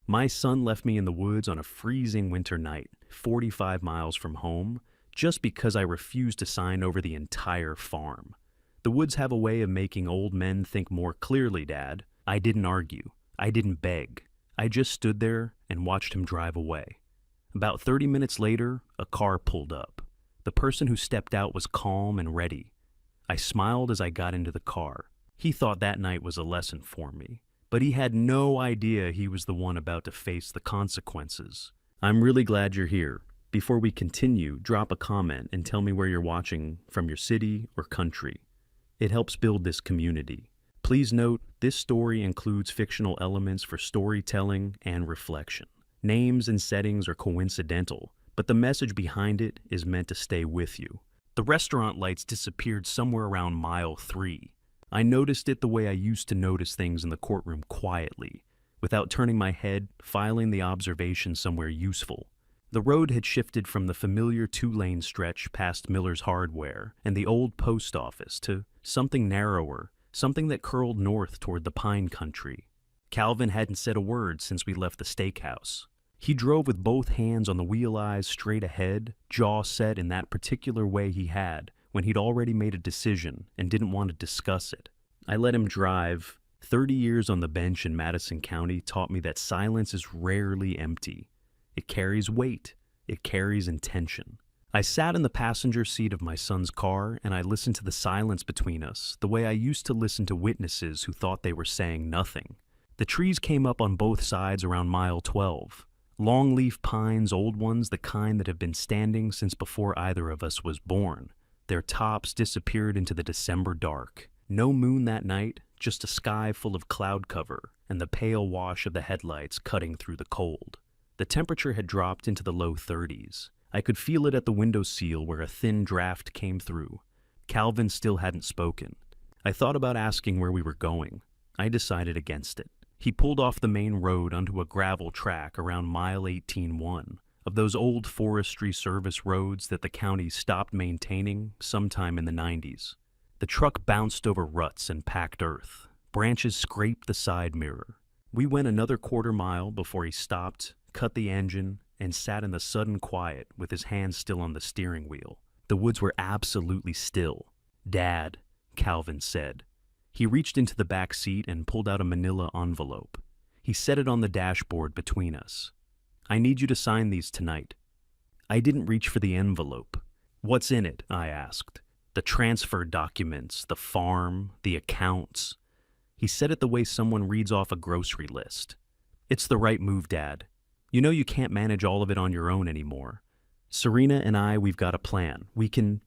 My son left me in the woods on a freezing winter night, 45 miles from home, just because I refused to sign over the entire farm. The woods have a way of making old men think more clearly, Dad. I didn't argue. I didn't beg. I just stood there and watched him drive away. About 30 minutes later, a car pulled up. The person who stepped out was calm and ready. I smiled as I got into the car. He thought that night was a lesson for me, but he had no idea he was the one about to face the consequences. I'm really glad you're here. Before we continue, drop a comment and tell me where you're watching from, your city or country. It helps build this community. Please note, this story includes fictional elements for storytelling and reflection. Names and settings are coincidental, but the message behind it is meant to stay with you. The restaurant lights disappeared somewhere around mile 3. I noticed it the way I used to notice things in the courtroom, quietly, without turning my head, filing the observation somewhere useful. The road had shifted from the familiar 2-lane stretch past Miller's Hardware and the old post office to something narrower, something that curled north toward the pine country. Calvin hadn't said a word since we left the steakhouse. He drove with both hands on the wheel, eyes straight ahead, jaw set in that particular way he had when he'd already made a decision and didn't want to discuss it. I let him drive. 30 years on the bench in Madison County taught me that silence is rarely empty. It carries weight. It carries intention. I sat in the passenger seat of my son's car and I listened to the silence between us the way I used to listen to witnesses who thought they were saying nothing. The trees came up on both sides around mile 12. Longleaf pines, old ones, the kind that have been standing since before either of us was born. Their tops disappeared into the December dark. No moon that night, just a sky full of cloud cover and the pale wash of the headlights cutting through the cold. The temperature had dropped into the low 30s. I could feel it at the window seal where a thin draft came through. Calvin still hadn't spoken. I thought about asking where we were going. I decided against it. He pulled off the main road onto a gravel track around mile 18-1, of those old Forestry Service roads that the county stopped maintaining sometime in the 90s. The truck bounced over ruts and packed earth. Branches scraped the side mirror. We went another quarter mile before he stopped, cut the engine, and sat in the sudden quiet with his hands still on the steering wheel. The woods were absolutely still. "Dad," Calvin said. He reached into the back seat and pulled out a manila envelope. He set it on the dashboard between us. "I need you to sign these tonight." I didn't reach for the envelope. "What's in it?" I asked. "The transfer documents, the farm, the accounts." He said it the way someone reads off a grocery list. "It's the right move, Dad. You know you can't manage all of it on your own anymore. Serena and we've got a plan. We can—"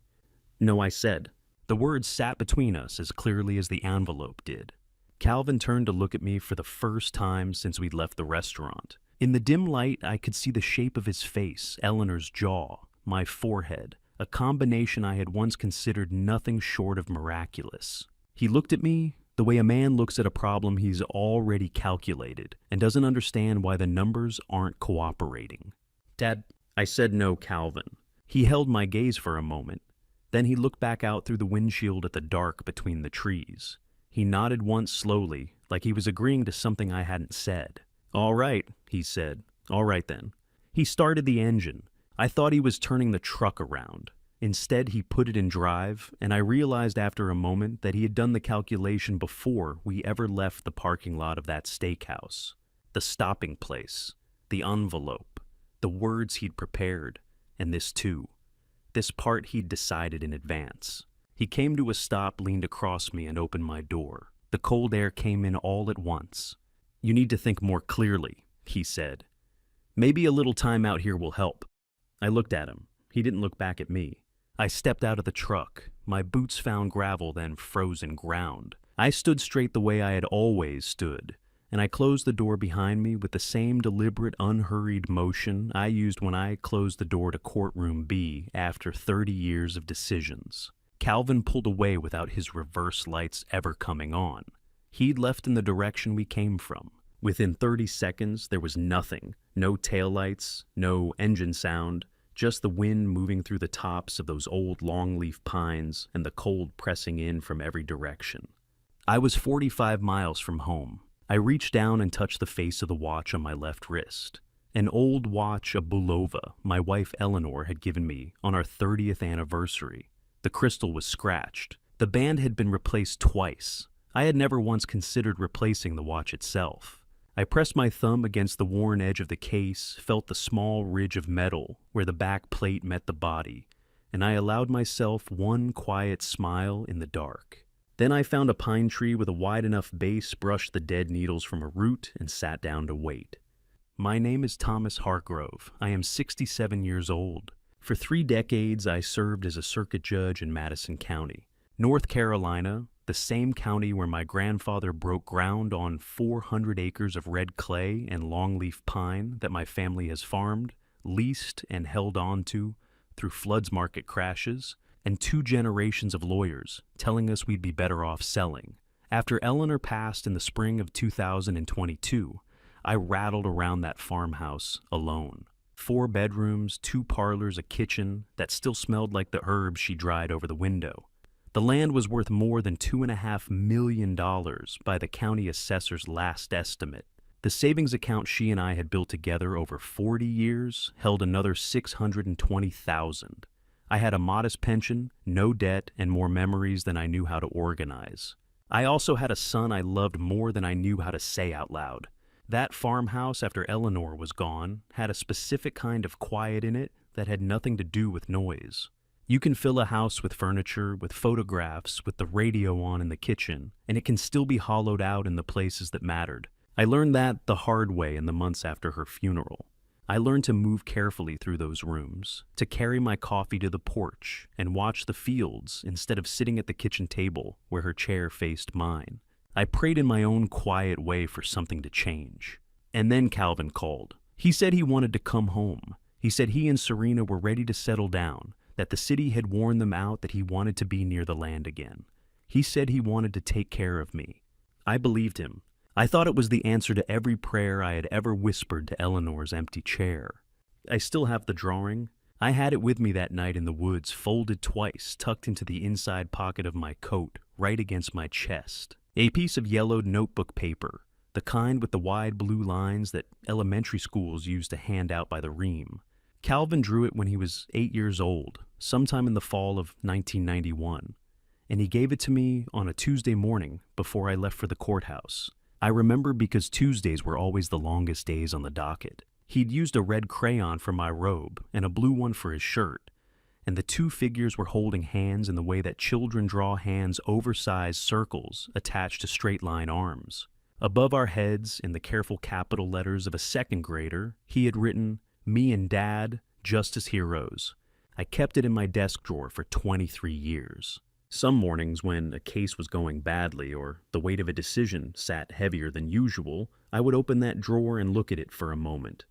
"No," I said. The words sat between us as clearly as the envelope did. Calvin turned to look at me for the first time since we'd left the restaurant. In the dim light, I could see the shape of his face, Eleanor's jaw, my forehead, a combination I had once considered nothing short of miraculous. He looked at me the way a man looks at a problem he's already calculated and doesn't understand why the numbers aren't cooperating. "Dad," I said. "No, Calvin." He held my gaze for a moment. Then he looked back out through the windshield at the dark between the trees. He nodded once slowly, like he was agreeing to something I hadn't said. "All right," he said. "All right then." He started the engine. I thought he was turning the truck around. Instead, he put it in drive, and I realized after a moment that he had done the calculation before we ever left the parking lot of that steakhouse. The stopping place, the envelope, the words he'd prepared, and this too. This part he'd decided in advance. He came to a stop, leaned across me, and opened my door. The cold air came in all at once. "You need to think more clearly," he said. "Maybe a little time out here will help." I looked at him. He didn't look back at me. I stepped out of the truck. My boots found gravel, then frozen ground. I stood straight the way I had always stood, and I closed the door behind me with the same deliberate, unhurried motion I used when I closed the door to courtroom B after 30 years of decisions. Calvin pulled away without his reverse lights ever coming on. He'd left in the direction we came from. Within 30 seconds, there was nothing. No taillights, no engine sound, just the wind moving through the tops of those old longleaf pines and the cold pressing in from every direction. I was 45 miles from home. I reached down and touched the face of the watch on my left wrist. An old watch, a Bulova, my wife Eleanor had given me on our 30th anniversary. The crystal was scratched. The band had been replaced twice. I had never once considered replacing the watch itself. I pressed my thumb against the worn edge of the case, felt the small ridge of metal where the back plate met the body, and I allowed myself one quiet smile in the dark. Then I found a pine tree with a wide enough base, brushed the dead needles from a root, and sat down to wait. My name is Thomas Hargrove. I am 67 years old. For 3 decades, I served as a circuit judge in Madison County, North Carolina, the same county where my grandfather broke ground on 400 acres of red clay and longleaf pine that my family has farmed, leased, and held on to through floods market crashes, and 2 generations of lawyers telling us we'd be better off selling. After Eleanor passed in the spring of 2022, I rattled around that farmhouse alone. 4 bedrooms, 2 parlors, a kitchen that still smelled like the herbs she dried over the window. The land was worth more than $2.5 million by the county assessor's last estimate. The savings account she and I had built together over 40 years held another $620,000. I had a modest pension, no debt, and more memories than I knew how to organize. I also had a son I loved more than I knew how to say out loud. That farmhouse, after Eleanor was gone, had a specific kind of quiet in it that had nothing to do with noise. You can fill a house with furniture, with photographs, with the radio on in the kitchen, and it can still be hollowed out in the places that mattered. I learned that the hard way in the months after her funeral. I learned to move carefully through those rooms, to carry my coffee to the porch and watch the fields instead of sitting at the kitchen table where her chair faced mine. I prayed in my own quiet way for something to change. And then Calvin called. He said he wanted to come home. He said he and Serena were ready to settle down, that the city had worn them out, that he wanted to be near the land again. He said he wanted to take care of me. I believed him. I thought it was the answer to every prayer I had ever whispered to Eleanor's empty chair. I still have the drawing. I had it with me that night in the woods, folded twice, tucked into the inside pocket of my coat, right against my chest. A piece of yellowed notebook paper, the kind with the wide blue lines that elementary schools used to hand out by the ream. Calvin drew it when he was 8 years old, sometime in the fall of 1991, and he gave it to me on a Tuesday morning before I left for the courthouse. I remember because Tuesdays were always the longest days on the docket. He'd used a red crayon for my robe and a blue one for his shirt, and the 2 figures were holding hands in the way that children draw hands, oversized circles attached to straight-line arms. Above our heads, in the careful capital letters of a 2nd grader, he had written, "Me and Dad, just as heroes." I kept it in my desk drawer for 23 years. Some mornings when a case was going badly or the weight of a decision sat heavier than usual, I would open that drawer and look at it for a moment.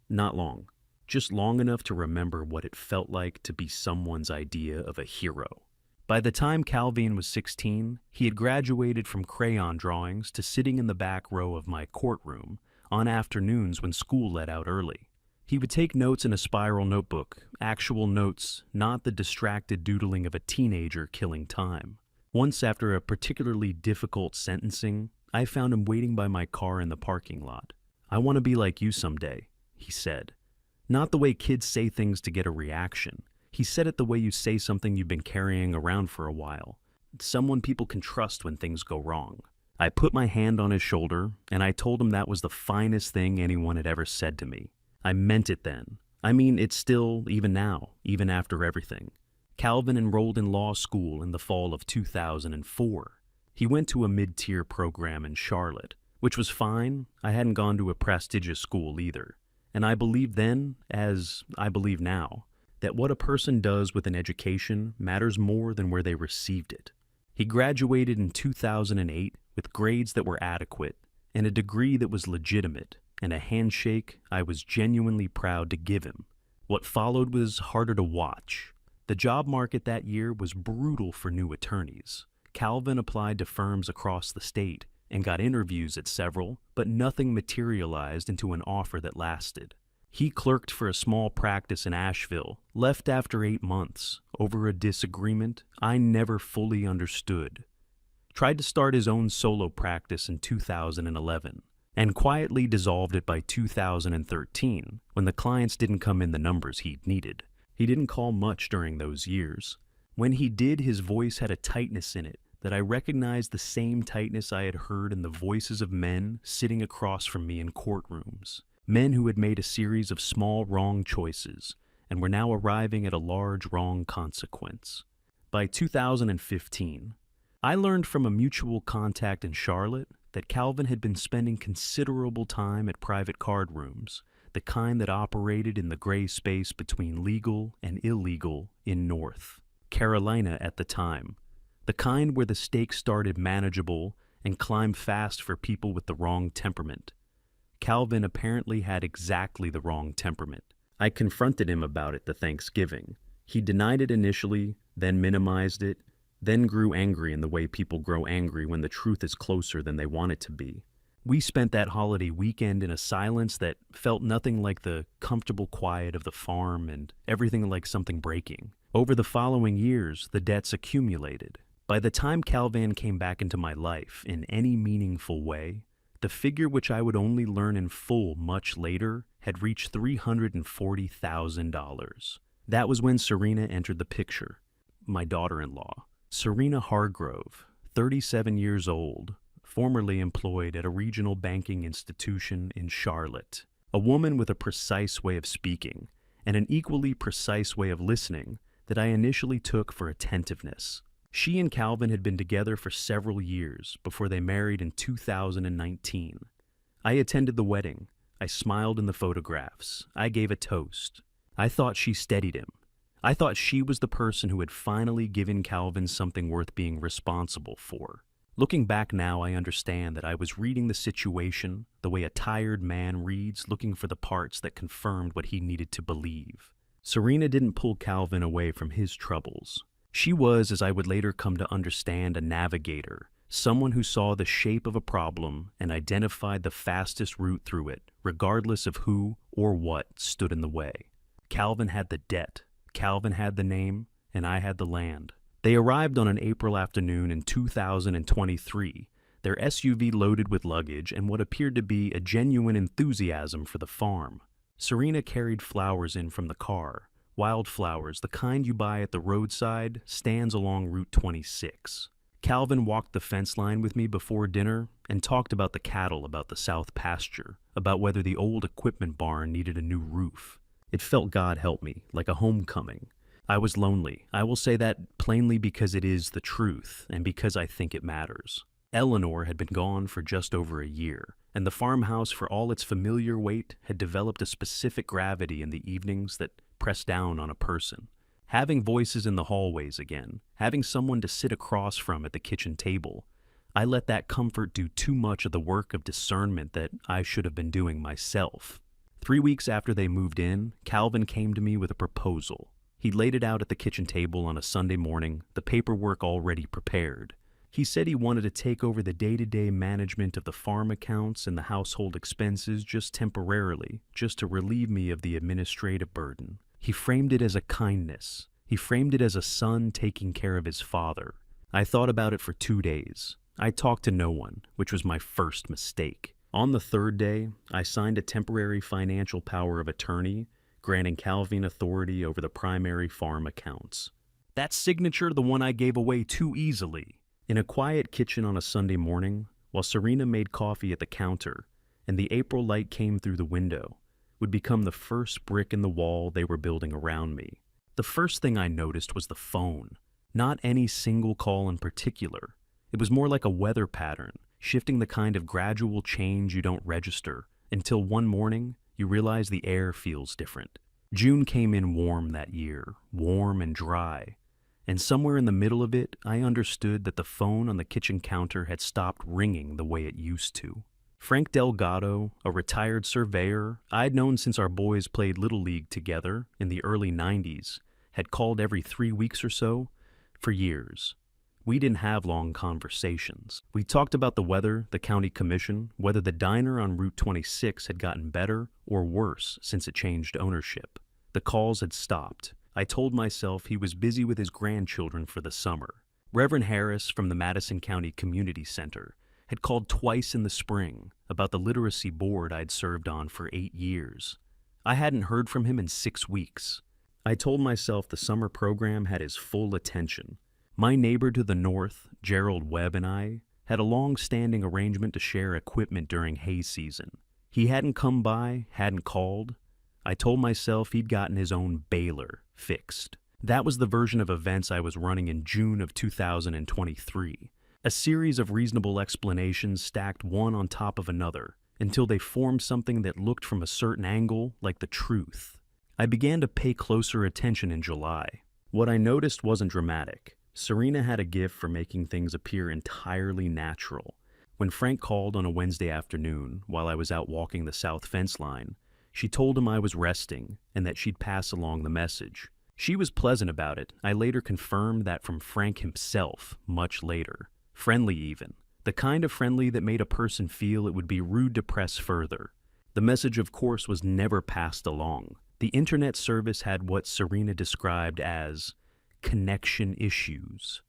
Not long, just long enough to remember what it felt like to be someone's idea of a hero. By the time Calvin was 16, he had graduated from crayon drawings to sitting in the back row of my courtroom on afternoons when school let out early. He would take notes in a spiral notebook, actual notes, not the distracted doodling of a teenager killing time. Once, after a particularly difficult sentencing, I found him waiting by my car in the parking lot. "I want to be like you someday," he said. Not the way kids say things to get a reaction. He said it the way you say something you've been carrying around for a while. Someone people can trust when things go wrong. I put my hand on his shoulder, and I told him that was the finest thing anyone had ever said to me. I meant it then. I mean it still, even now, even after everything. Calvin enrolled in law school in the fall of 2004. He went to a mid-tier program in Charlotte, which was fine. I hadn't gone to a prestigious school either. And I believed then, as I believe now, that what a person does with an education matters more than where they received it. He graduated in 2008 with grades that were adequate and a degree that was legitimate, and a handshake I was genuinely proud to give him. What followed was harder to watch. The job market that year was brutal for new attorneys. Calvin applied to firms across the state and got interviews at several, but nothing materialized into an offer that lasted. He clerked for a small practice in Asheville, left after 8 months, over a disagreement I never fully understood. tried to start his own solo practice in 2011, and quietly dissolved it by 2013 when the clients didn't come in the numbers he'd needed. He didn't call much during those years. When he did, his voice had a tightness in it that I recognized the same tightness I had heard in the voices of men sitting across from me in courtrooms. Men who had made a series of small wrong choices and were now arriving at a large wrong consequence. By 2015, I learned from a mutual contact in Charlotte that Calvin had been spending considerable time at private card rooms, the kind that operated in the gray space between legal and illegal in North Carolina at the time, the kind where the stakes started manageable and climbed fast for people with the wrong temperament. Calvin apparently had exactly the wrong temperament. I confronted him about it the Thanksgiving. He denied it initially, then minimized it, then grew angry in the way people grow angry when the truth is closer than they want it to be. We spent that holiday weekend in a silence that felt nothing like the comfortable quiet of the farm and everything like something breaking. Over the following years, the debts accumulated. By the time Calvin came back into my life in any meaningful way, the figure which I would only learn in full much later had reached $340,000. That was when Serena entered the picture, my daughter-in-law. Serena Hargrove, 37 years old, formerly employed at a regional banking institution in Charlotte. A woman with a precise way of speaking and an equally precise way of listening that I initially took for attentiveness. She and Calvin had been together for several years before they married in 2019. I attended the wedding. I smiled in the photographs. I gave a toast. I thought she steadied him. I thought she was the person who had finally given Calvin something worth being responsible for. Looking back now, I understand that I was reading the situation the way a tired man reads, looking for the parts that confirmed what he needed to believe. Serena didn't pull Calvin away from his troubles. She was, as I would later come to understand, a navigator, someone who saw the shape of a problem and identified the fastest route through it, regardless of who or what stood in the way. Calvin had the debt, Calvin had the name, and I had the land. They arrived on an April afternoon in 2023, their SUV loaded with luggage and what appeared to be a genuine enthusiasm for the farm. Serena carried flowers in from the car. Wildflowers, the kind you buy at the roadside, stands along Route 26. Calvin walked the fence line with me before dinner and talked about the cattle, about the south pasture, about whether the old equipment barn needed a new roof. It felt, God help me, like a homecoming. I was lonely. I will say that plainly because it is the truth and because I think it matters. Eleanor had been gone for just over a year, and the farmhouse, for all its familiar weight, had developed a specific gravity in the evenings that pressed down on a person. Having voices in the hallways again, having someone to sit across from at the kitchen table, I let that comfort do too much of the work of discernment that I should have been doing myself. 3 weeks after they moved in, Calvin came to me with a proposal. He laid it out at the kitchen table on a Sunday morning, the paperwork already prepared. He said he wanted to take over the day-to-day management of the farm accounts and the household expenses just temporarily, just to relieve me of the administrative burden. He framed it as a kindness. He framed it as a son taking care of his father. I thought about it for 2 days. I talked to no one, which was my first mistake. On the third day, I signed a temporary financial power of attorney, granting Calvin authority over the primary farm accounts. That signature, the one I gave away too easily. In a quiet kitchen on a Sunday morning, while Serena made coffee at the counter, and the April light came through the window, would become the first brick in the wall they were building around me. The first thing I noticed was the phone. Not any single call in particular. It was more like a weather pattern, shifting the kind of gradual change you don't register, until one morning you realize the air feels different. June came in warm that year, warm and dry, and somewhere in the middle of it, I understood that the phone on the kitchen counter had stopped ringing the way it used to. Frank Delgado, a retired surveyor I'd known since our boys played Little League together in the early 90s, had called every 3 weeks or so for years. We didn't have long conversations. We talked about the weather, the county commission, whether the diner on Route 26 had gotten better or worse since it changed ownership. The calls had stopped. I told myself he was busy with his grandchildren for the summer. Reverend Harris from the Madison County Community Center had called twice in the spring about the literacy board I'd served on for 8 years. I hadn't heard from him in 6 weeks. I told myself the summer program had his full attention. My neighbor to the north, Gerald Webb, and I had a long-standing arrangement to share equipment during hay season. He hadn't come by, hadn't called. I told myself he'd gotten his own baler fixed. That was the version of events I was running in June of 2023. A series of reasonable explanations stacked one on top of another until they formed something that looked from a certain angle like the truth. I began to pay closer attention in July. What I noticed wasn't dramatic. Serena had a gift for making things appear entirely natural. When Frank called on a Wednesday afternoon while I was out walking the south fence line, she told him I was resting and that she'd pass along the message. She was pleasant about it. I later confirmed that from Frank himself, much later. Friendly even. The kind of friendly that made a person feel it would be rude to press further. The message, of course, was never passed along. The internet service had what Serena described as connection issues,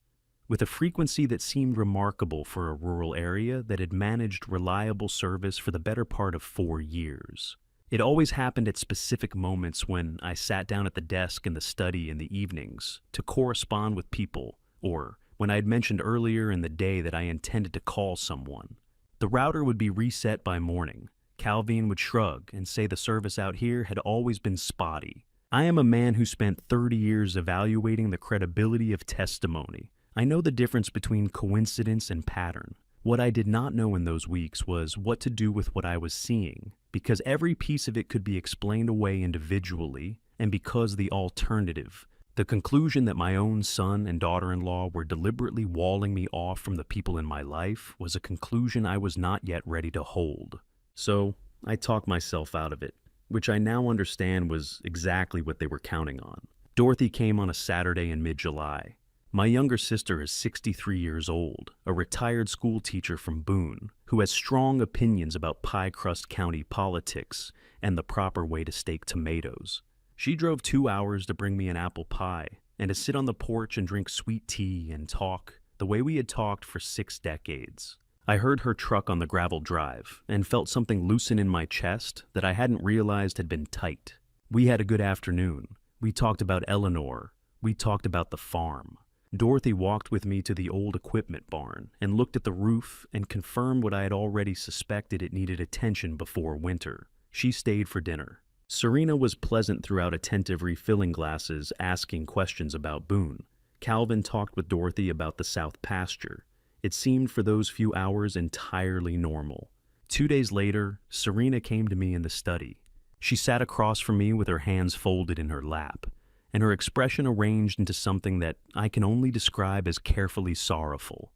with a frequency that seemed remarkable for a rural area that had managed reliable service for the better part of 4 years. It always happened at specific moments when I sat down at the desk in the study in the evenings to correspond with people, or when I had mentioned earlier in the day that I intended to call someone. The router would be reset by morning. Calvin would shrug and say the service out here had always been spotty. I am a man who spent 30 years evaluating the credibility of testimony. I know the difference between coincidence and pattern. What I did not know in those weeks was what to do with what I was seeing, because every piece of it could be explained away individually, and because the alternative, the conclusion that my own son and daughter-in-law were deliberately walling me off from the people in my life, was a conclusion I was not yet ready to hold. So I talked myself out of it, which I now understand was exactly what they were counting on. Dorothy came on a Saturday in mid-July. My younger sister is 63 years old, a retired school teacher from Boone, who has strong opinions about pie crust county politics and the proper way to stake tomatoes. She drove 2 hours to bring me an apple pie and to sit on the porch and drink sweet tea and talk the way we had talked for 6 decades. I heard her truck on the gravel drive and felt something loosen in my chest that I hadn't realized had been tight. We had a good afternoon. We talked about Eleanor. We talked about the farm. Dorothy walked with me to the old equipment barn and looked at the roof and confirmed what I had already suspected it needed attention before winter. She stayed for dinner. Serena was pleasant throughout, attentive, refilling glasses, asking questions about Boone. Calvin talked with Dorothy about the south pasture. It seemed for those few hours entirely normal. 2 days later, Serena came to me in the study. She sat across from me with her hands folded in her lap, and her expression arranged into something that I can only describe as carefully sorrowful.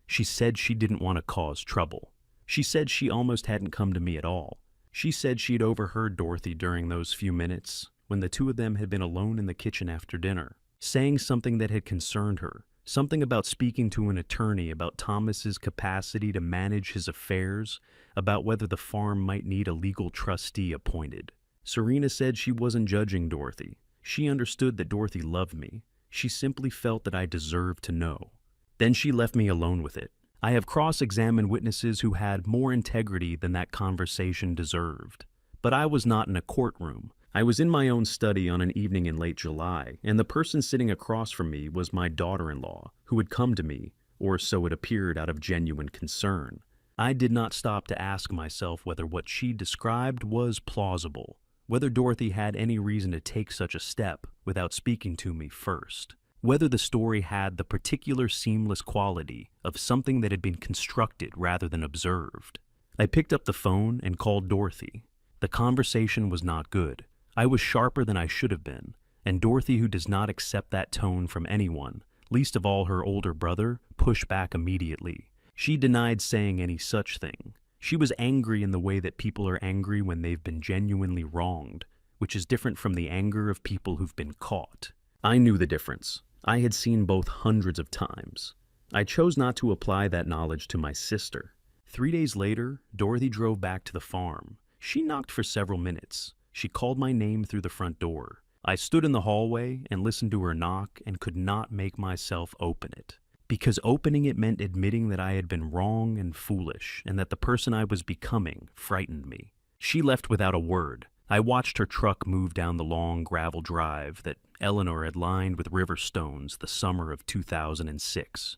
She said she didn't want to cause trouble. She said she almost hadn't come to me at all. She said she'd overheard Dorothy during those few minutes, when the two of them had been alone in the kitchen after dinner, saying something that had concerned her, something about speaking to an attorney about Thomas's capacity to manage his affairs, about whether the farm might need a legal trustee appointed. Serena said she wasn't judging Dorothy. She understood that Dorothy loved me. She simply felt that I deserved to know. Then she left me alone with it. I have cross-examined witnesses who had more integrity than that conversation deserved. But I was not in a courtroom. I was in my own study on an evening in late July, and the person sitting across from me was my daughter-in-law, who had come to me, or so it appeared, out of genuine concern. I did not stop to ask myself whether what she described was plausible, whether Dorothy had any reason to take such a step without speaking to me first, whether the story had the particular seamless quality of something that had been constructed rather than observed. I picked up the phone and called Dorothy. The conversation was not good. I was sharper than I should have been, and Dorothy, who does not accept that tone from anyone, least of all her older brother, pushed back immediately. She denied saying any such thing. She was angry in the way that people are angry when they've been genuinely wronged, which is different from the anger of people who've been caught. I knew the difference. I had seen both hundreds of times. I chose not to apply that knowledge to my sister. 3 days later, Dorothy drove back to the farm. She knocked for several minutes. She called my name through the front door. I stood in the hallway and listened to her knock and could not make myself open it. Because opening it meant admitting that I had been wrong and foolish, and that the person I was becoming frightened me. She left without a word. I watched her truck move down the long gravel drive that Eleanor had lined with river stones the summer of 2006.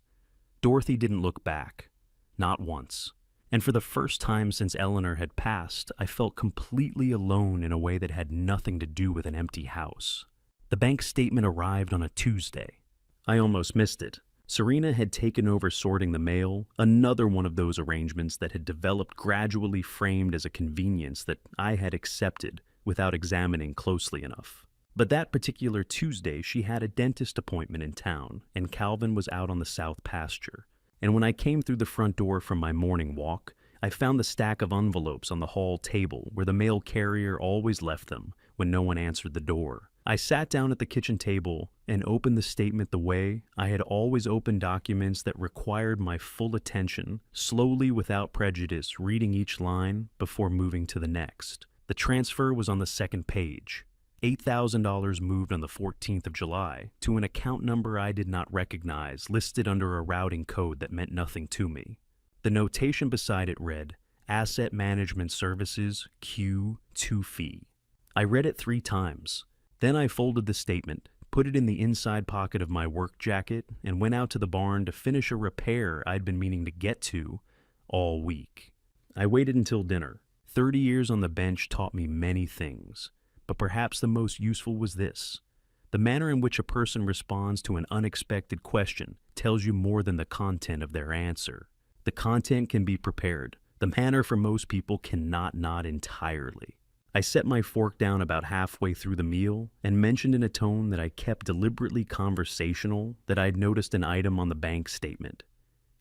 Dorothy didn't look back. Not once. And for the first time since Eleanor had passed, I felt completely alone in a way that had nothing to do with an empty house. The bank statement arrived on a Tuesday. I almost missed it. Serena had taken over sorting the mail, another one of those arrangements that had developed gradually framed as a convenience that I had accepted without examining closely enough. But that particular Tuesday, she had a dentist appointment in town, and Calvin was out on the south pasture. And when I came through the front door from my morning walk, I found the stack of envelopes on the hall table where the mail carrier always left them when no one answered the door. I sat down at the kitchen table and opened the statement the way I had always opened documents that required my full attention, slowly without prejudice, reading each line before moving to the next. The transfer was on the second page. $8,000 moved on the 14th of July to an account number I did not recognize, listed under a routing code that meant nothing to me. The notation beside it read, Asset Management Services, Q2 fee. I read it 3 times. Then I folded the statement, put it in the inside pocket of my work jacket, and went out to the barn to finish a repair I'd been meaning to get to all week. I waited until dinner. 30 years on the bench taught me many things, but perhaps the most useful was this. The manner in which a person responds to an unexpected question tells you more than the content of their answer. The content can be prepared. The manner for most people cannot, not entirely. I set my fork down about halfway through the meal and mentioned in a tone that I kept deliberately conversational that I'd noticed an item on the bank statement.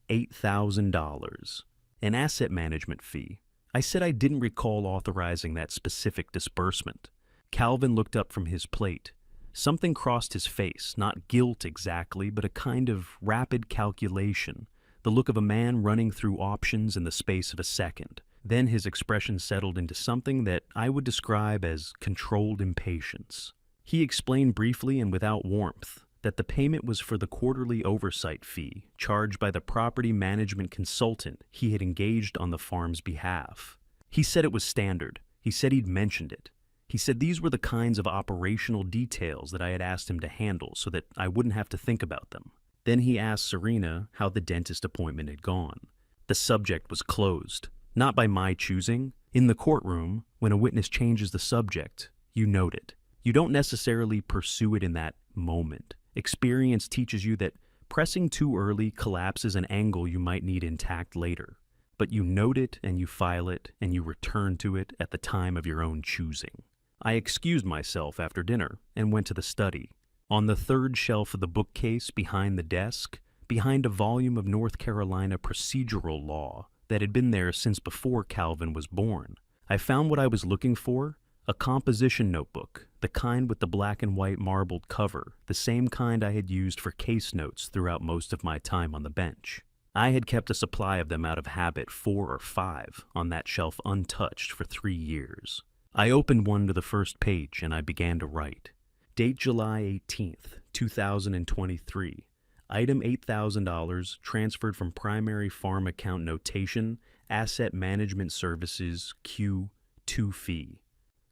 $8,000. An asset management fee. I said I didn't recall authorizing that specific disbursement. Calvin looked up from his plate. Something crossed his face, not guilt exactly, but a kind of rapid calculation, the look of a man running through options in the space of a second. Then his expression settled into something that I would describe as controlled impatience. He explained briefly and without warmth that the payment was for the quarterly oversight fee charged by the property management consultant he had engaged on the farm's behalf. He said it was standard. He said he'd mentioned it. He said these were the kinds of operational details that I had asked him to handle so that I wouldn't have to think about them. Then he asked Serena how the dentist appointment had gone. The subject was closed. Not by my choosing. In the courtroom, when a witness changes the subject, you note it. You don't necessarily pursue it in that moment. Experience teaches you that pressing too early collapses an angle you might need intact later. But you note it and you file it and you return to it at the time of your own choosing. I excused myself after dinner and went to the study. On the third shelf of the bookcase behind the desk, behind a volume of North Carolina procedural law, that had been there since before Calvin was born, I found what I was looking for, a composition notebook, the kind with the black and white marbled cover, the same kind I had used for case notes throughout most of my time on the bench. I had kept a supply of them out of habit, 4 or 5, on that shelf untouched for 3 years. I opened one to the first page and I began to write. Date July 18th, 2023. Item $8,000 transferred from primary farm account notation, Asset Management Services, Q2 fee.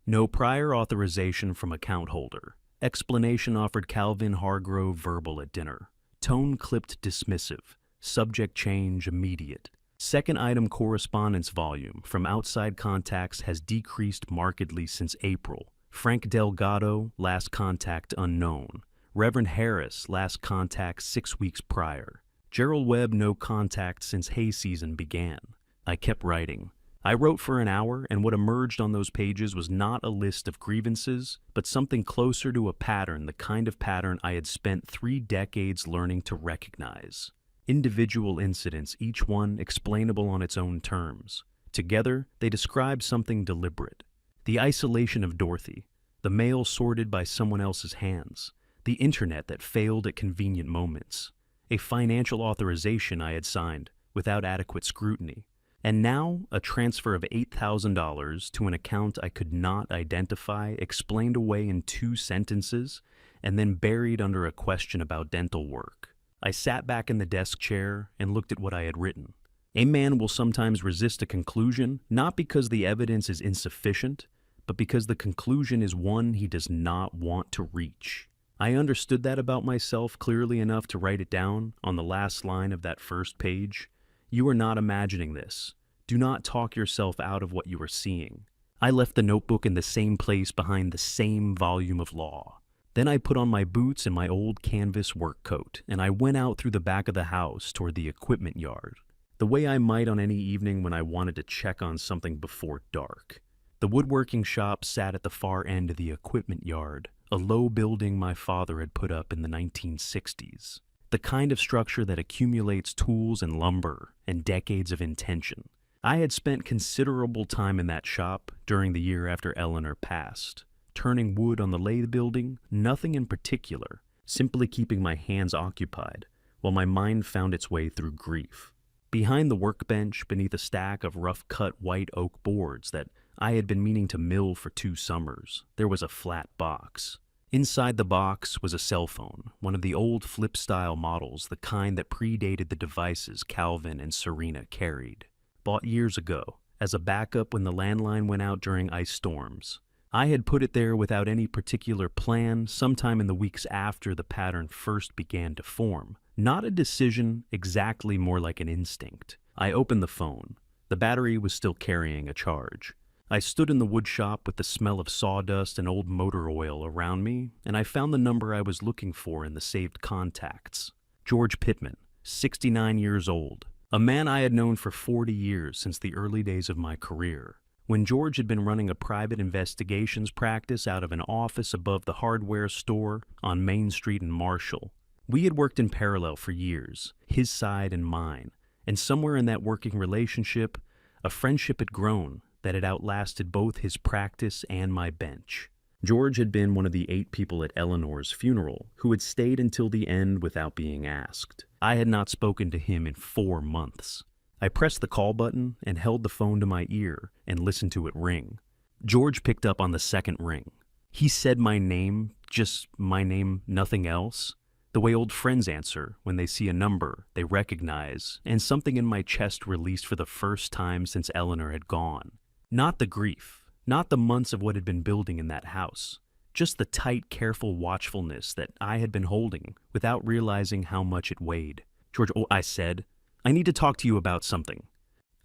No prior authorization from account holder. Explanation offered Calvin Hargrove verbal at dinner. Tone clipped dismissive. Subject change immediate. Second item correspondence volume from outside contacts has decreased markedly since April. Frank Delgado, last contact unknown. Reverend Harris, last contact 6 weeks prior. Gerald Webb, no contact since hay season began. I kept writing. I wrote for an hour, and what emerged on those pages was not a list of grievances, but something closer to a pattern, the kind of pattern I had spent 3 decades learning to recognize. Individual incidents, each one explainable on its own terms. Together, they describe something deliberate. The isolation of Dorothy, the mail sorted by someone else's hands, the internet that failed at convenient moments, a financial authorization I had signed without adequate scrutiny, and now a transfer of $8,000 to an account I could not identify, explained away in 2 sentences, and then buried under a question about dental work. I sat back in the desk chair and looked at what I had written. A man will sometimes resist a conclusion, not because the evidence is insufficient, but because the conclusion is one he does not want to reach. I understood that about myself clearly enough to write it down on the last line of that first page. You are not imagining this. Do not talk yourself out of what you are seeing. I left the notebook in the same place behind the same volume of law. Then I put on my boots and my old canvas work coat, and I went out through the back of the house toward the equipment yard, the way I might on any evening when I wanted to check on something before dark. The woodworking shop sat at the far end of the equipment yard, a low building my father had put up in the 1960s, the kind of structure that accumulates tools and lumber and decades of intention. I had spent considerable time in that shop during the year after Eleanor passed, turning wood on the lathe building, nothing in particular, simply keeping my hands occupied while my mind found its way through grief. Behind the workbench, beneath a stack of rough-cut white oak boards that I had been meaning to mill for 2 summers, there was a flat box. Inside the box was a cell phone, one of the old flip-style models, the kind that predated the devices Calvin and Serena carried. Bought years ago, as a backup when the landline went out during ice storms. I had put it there without any particular plan sometime in the weeks after the pattern first began to form. Not a decision, exactly more like an instinct. I opened the phone. The battery was still carrying a charge. I stood in the wood shop with the smell of sawdust and old motor oil around me, and I found the number I was looking for in the saved contacts. George Pittman, 69 years old. A man I had known for 40 years since the early days of my career, when George had been running a private investigations practice out of an office above the hardware store on Main Street in Marshall. We had worked in parallel for years, his side and mine, and somewhere in that working relationship, a friendship had grown that had outlasted both his practice and my bench. George had been one of the 8 people at Eleanor's funeral who had stayed until the end without being asked. I had not spoken to him in 4 months. I pressed the call button and held the phone to my ear and listened to it ring. George picked up on the second ring. He said my name, just my name, nothing else. The way old friends answer when they see a number they recognize, and something in my chest released for the first time since Eleanor had gone. Not the grief, not the months of what had been building in that house, just the tight, careful watchfulness that I had been holding without realizing how much it weighed. George, I said, I need to talk to you about something.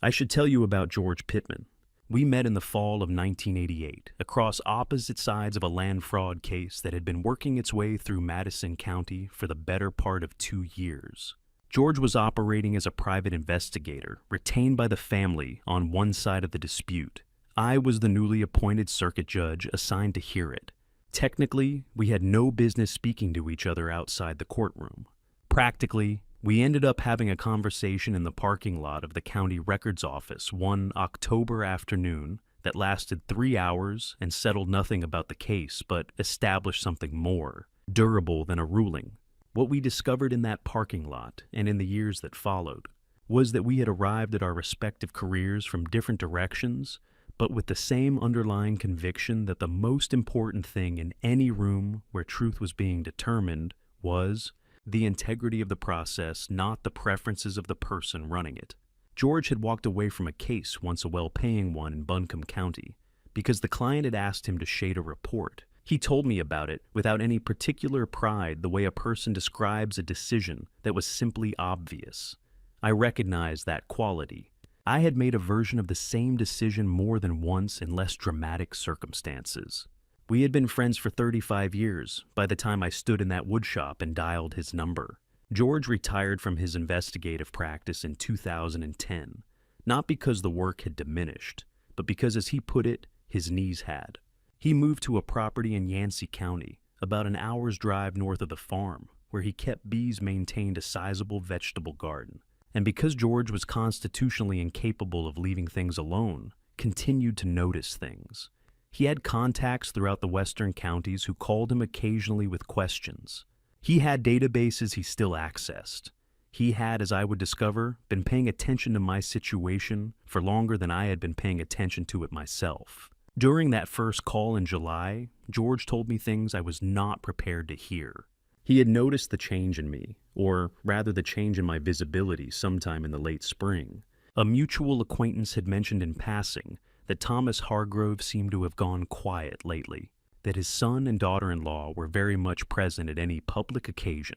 I should tell you about George Pittman. We met in the fall of 1988, across opposite sides of a land fraud case that had been working its way through Madison County for the better part of 2 years. George was operating as a private investigator, retained by the family on one side of the dispute. I was the newly appointed circuit judge assigned to hear it. Technically, we had no business speaking to each other outside the courtroom. Practically, we ended up having a conversation in the parking lot of the county records office one October afternoon that lasted 3 hours and settled nothing about the case, but established something more durable than a ruling. What we discovered in that parking lot, and in the years that followed, was that we had arrived at our respective careers from different directions, but with the same underlying conviction that the most important thing in any room where truth was being determined was the integrity of the process, not the preferences of the person running it. George had walked away from a case, once a well-paying one in Buncombe County, because the client had asked him to shade a report. He told me about it without any particular pride, the way a person describes a decision that was simply obvious. I recognized that quality. I had made a version of the same decision more than once in less dramatic circumstances. We had been friends for 35 years by the time I stood in that woodshop and dialed his number. George retired from his investigative practice in 2010, not because the work had diminished, but because, as he put it, his knees had. He moved to a property in Yancey County, about an hour's drive north of the farm, where he kept bees, maintained a sizable vegetable garden, and because George was constitutionally incapable of leaving things alone, continued to notice things. He had contacts throughout the western counties who called him occasionally with questions. He had databases he still accessed. He had, as I would discover, been paying attention to my situation for longer than I had been paying attention to it myself. During that first call in July, George told me things I was not prepared to hear. He had noticed the change in me, or rather the change in my visibility sometime in the late spring. A mutual acquaintance had mentioned in passing that Thomas Hargrove seemed to have gone quiet lately, that his son and daughter-in-law were very much present at any public occasion,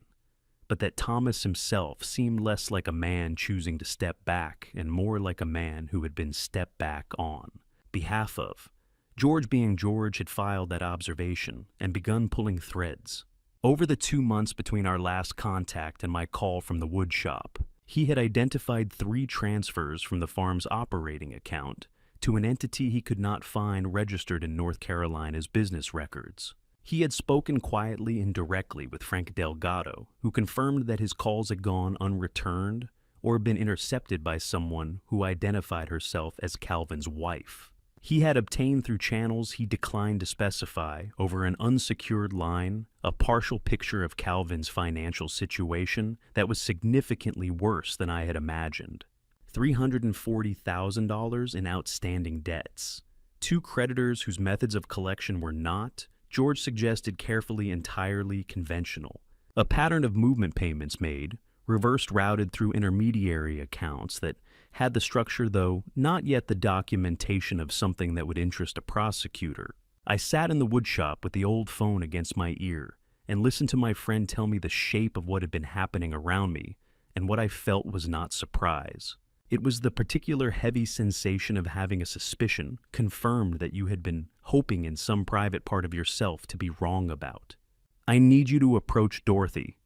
but that Thomas himself seemed less like a man choosing to step back and more like a man who had been stepped back on behalf of. George, being George, had filed that observation and begun pulling threads. Over the 2 months between our last contact and my call from the wood shop, he had identified 3 transfers from the farm's operating account to an entity he could not find registered in North Carolina's business records. He had spoken quietly and directly with Frank Delgado, who confirmed that his calls had gone unreturned or been intercepted by someone who identified herself as Calvin's wife. He had obtained through channels he declined to specify over an unsecured line a partial picture of Calvin's financial situation that was significantly worse than I had imagined. $340,000 in outstanding debts. 2 creditors whose methods of collection were not, George suggested, carefully entirely conventional. A pattern of movement payments made, reversed routed through intermediary accounts that had the structure, though not yet the documentation of something that would interest a prosecutor. I sat in the woodshop with the old phone against my ear and listened to my friend tell me the shape of what had been happening around me, and what I felt was not surprise. It was the particular heavy sensation of having a suspicion confirmed that you had been hoping in some private part of yourself to be wrong about. "I need you to approach Dorothy,"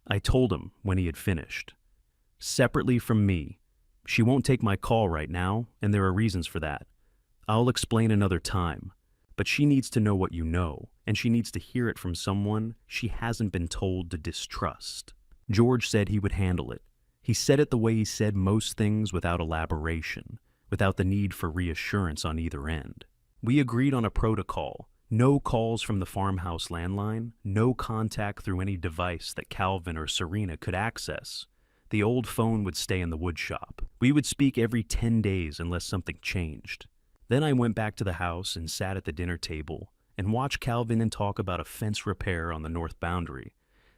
I told him when he had finished. "Separately from me. She won't take my call right now, and there are reasons for that. I'll explain another time. But she needs to know what you know, and she needs to hear it from someone she hasn't been told to distrust." George said he would handle it. He said it the way he said most things, without elaboration, without the need for reassurance on either end. We agreed on a protocol: no calls from the farmhouse landline, no contact through any device that Calvin or Serena could access. The old phone would stay in the woodshop. We would speak every 10 days unless something changed. Then I went back to the house and sat at the dinner table and watched Calvin and talk about a fence repair on the north boundary,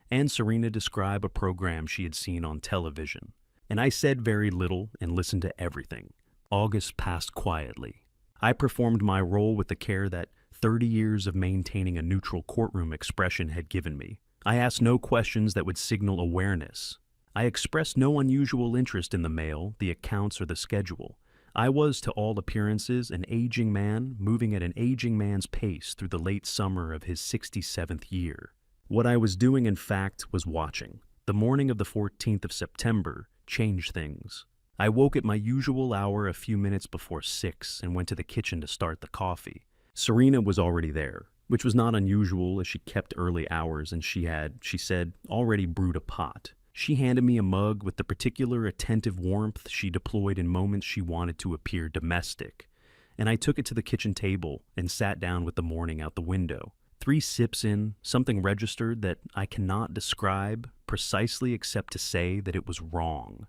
and Serena describe a program she had seen on television. And I said very little and listened to everything. August passed quietly. I performed my role with the care that 30 years of maintaining a neutral courtroom expression had given me. I asked no questions that would signal awareness. I expressed no unusual interest in the mail, the accounts, or the schedule. I was, to all appearances, an aging man moving at an aging man's pace through the late summer of his 67th year. What I was doing, in fact, was watching. The morning of the 14th of September changed things. I woke at my usual hour a few minutes before 6 and went to the kitchen to start the coffee. Serena was already there, which was not unusual as she kept early hours, and she had, she said, already brewed a pot. She handed me a mug with the particular attentive warmth she deployed in moments she wanted to appear domestic, and I took it to the kitchen table and sat down with the morning out the window. 3 sips in, something registered that I cannot describe precisely except to say that it was wrong.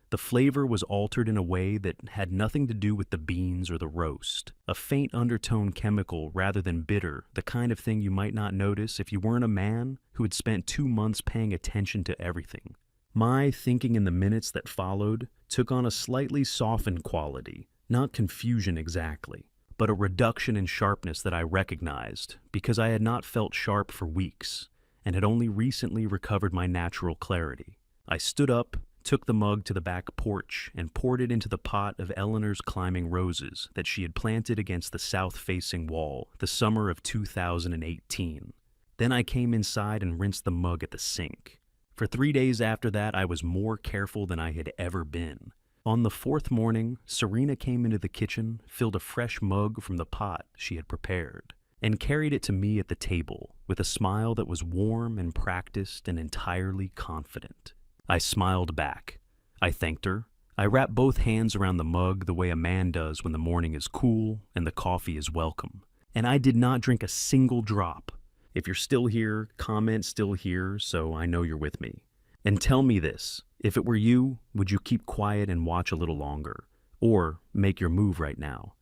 The flavor was altered in a way that had nothing to do with the beans or the roast. A faint undertone chemical rather than bitter, the kind of thing you might not notice if you weren't a man who had spent 2 months paying attention to everything. My thinking in the minutes that followed took on a slightly softened quality, not confusion exactly, but a reduction in sharpness that I recognized because I had not felt sharp for weeks and had only recently recovered my natural clarity. I stood up, took the mug to the back porch, and poured it into the pot of Eleanor's climbing roses that she had planted against the south-facing wall the summer of 2018. Then I came inside and rinsed the mug at the sink. For 3 days after that, I was more careful than I had ever been. On the 4th morning, Serena came into the kitchen, filled a fresh mug from the pot she had prepared, and carried it to me at the table with a smile that was warm and practiced and entirely confident. I smiled back. I thanked her. I wrapped both hands around the mug the way a man does when the morning is cool and the coffee is welcome. And I did not drink a single drop. If you're still here, comment "still here" so I know you're with me. And tell me this, if it were you, would you keep quiet and watch a little longer? Or make your move right now?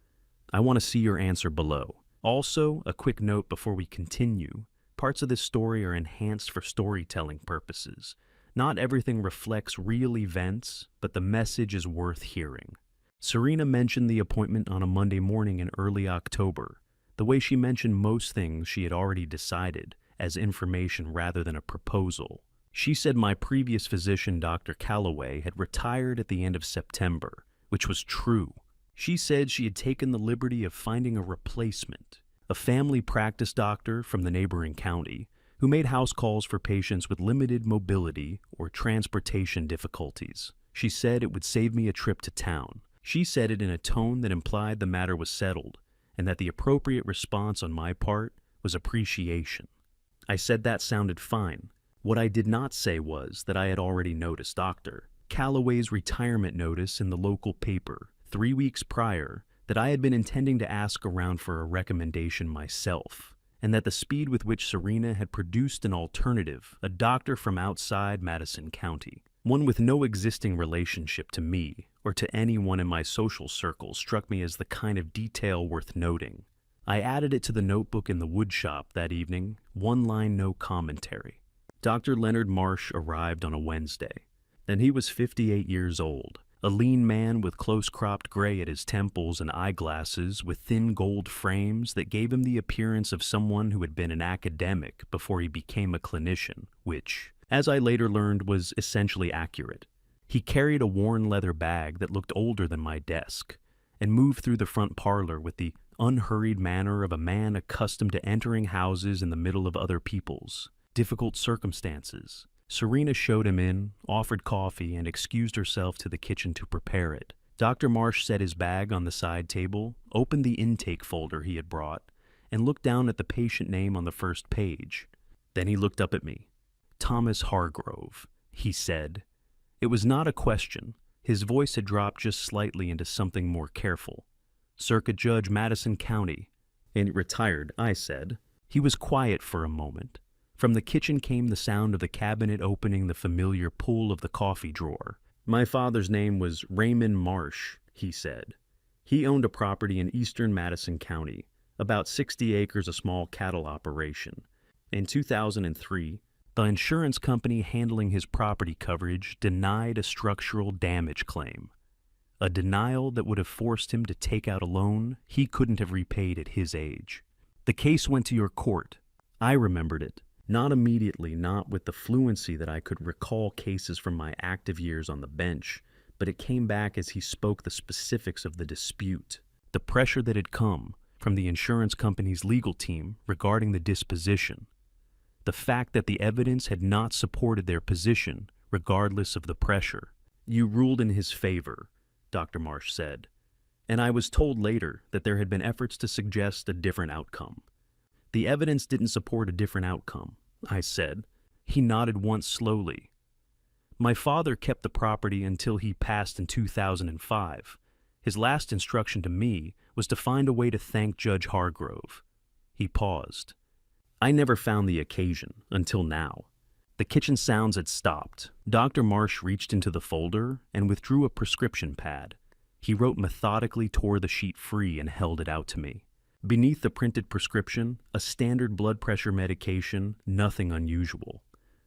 I want to see your answer below. Also, a quick note before we continue. Parts of this story are enhanced for storytelling purposes. Not everything reflects real events, but the message is worth hearing. Serena mentioned the appointment on a Monday morning in early October, the way she mentioned most things she had already decided, as information rather than a proposal. She said my previous physician, Dr. Calloway, had retired at the end of September, which was true. She said she had taken the liberty of finding a replacement, a family practice doctor from the neighboring county, who made house calls for patients with limited mobility or transportation difficulties. She said it would save me a trip to town. She said it in a tone that implied the matter was settled, and that the appropriate response on my part was appreciation. I said that sounded fine. What I did not say was that I had already noticed Dr. Calloway's retirement notice in the local paper 3 weeks prior, that I had been intending to ask around for a recommendation myself, and that the speed with which Serena had produced an alternative, a doctor from outside Madison County, one with no existing relationship to me or to anyone in my social circle, struck me as the kind of detail worth noting. I added it to the notebook in the wood shop that evening, one line, no commentary. Dr. Leonard Marsh arrived on a Wednesday, and he was 58 years old, a lean man with close-cropped gray at his temples and eyeglasses with thin gold frames that gave him the appearance of someone who had been an academic before he became a clinician, which, as I later learned, was essentially accurate. He carried a worn leather bag that looked older than my desk, and moved through the front parlor with the unhurried manner of a man accustomed to entering houses in the middle of other people's difficult circumstances. Serena showed him in, offered coffee, and excused herself to the kitchen to prepare it. Dr. Marsh set his bag on the side table, opened the intake folder he had brought, and looked down at the patient name on the first page. Then he looked up at me. "Thomas Hargrove," he said. It was not a question. His voice had dropped just slightly into something more careful. "Circuit Judge, Madison County." "And retired," I said. He was quiet for a moment. From the kitchen came the sound of the cabinet opening, the familiar pull of the coffee drawer. "My father's name was Raymond Marsh," he said. "He owned a property in eastern Madison County, about 60 acres, a small cattle operation. In 2003, the insurance company handling his property coverage denied a structural damage claim, a denial that would have forced him to take out a loan he couldn't have repaid at his age. The case went to your court. I remembered it. Not immediately, not with the fluency that I could recall cases from my active years on the bench, but it came back as he spoke the specifics of the dispute, the pressure that had come from the insurance company's legal team regarding the disposition, the fact that the evidence had not supported their position regardless of the pressure. "You ruled in his favor," Dr. Marsh said, and I was told later that there had been efforts to suggest a different outcome. "The evidence didn't support a different outcome," I said. He nodded once slowly. "My father kept the property until he passed in 2005. His last instruction to me was to find a way to thank Judge Hargrove." He paused. I never found the occasion until now. The kitchen sounds had stopped. Dr. Marsh reached into the folder and withdrew a prescription pad. He wrote methodically, tore the sheet free, and held it out to me. Beneath the printed prescription, a standard blood pressure medication, nothing unusual.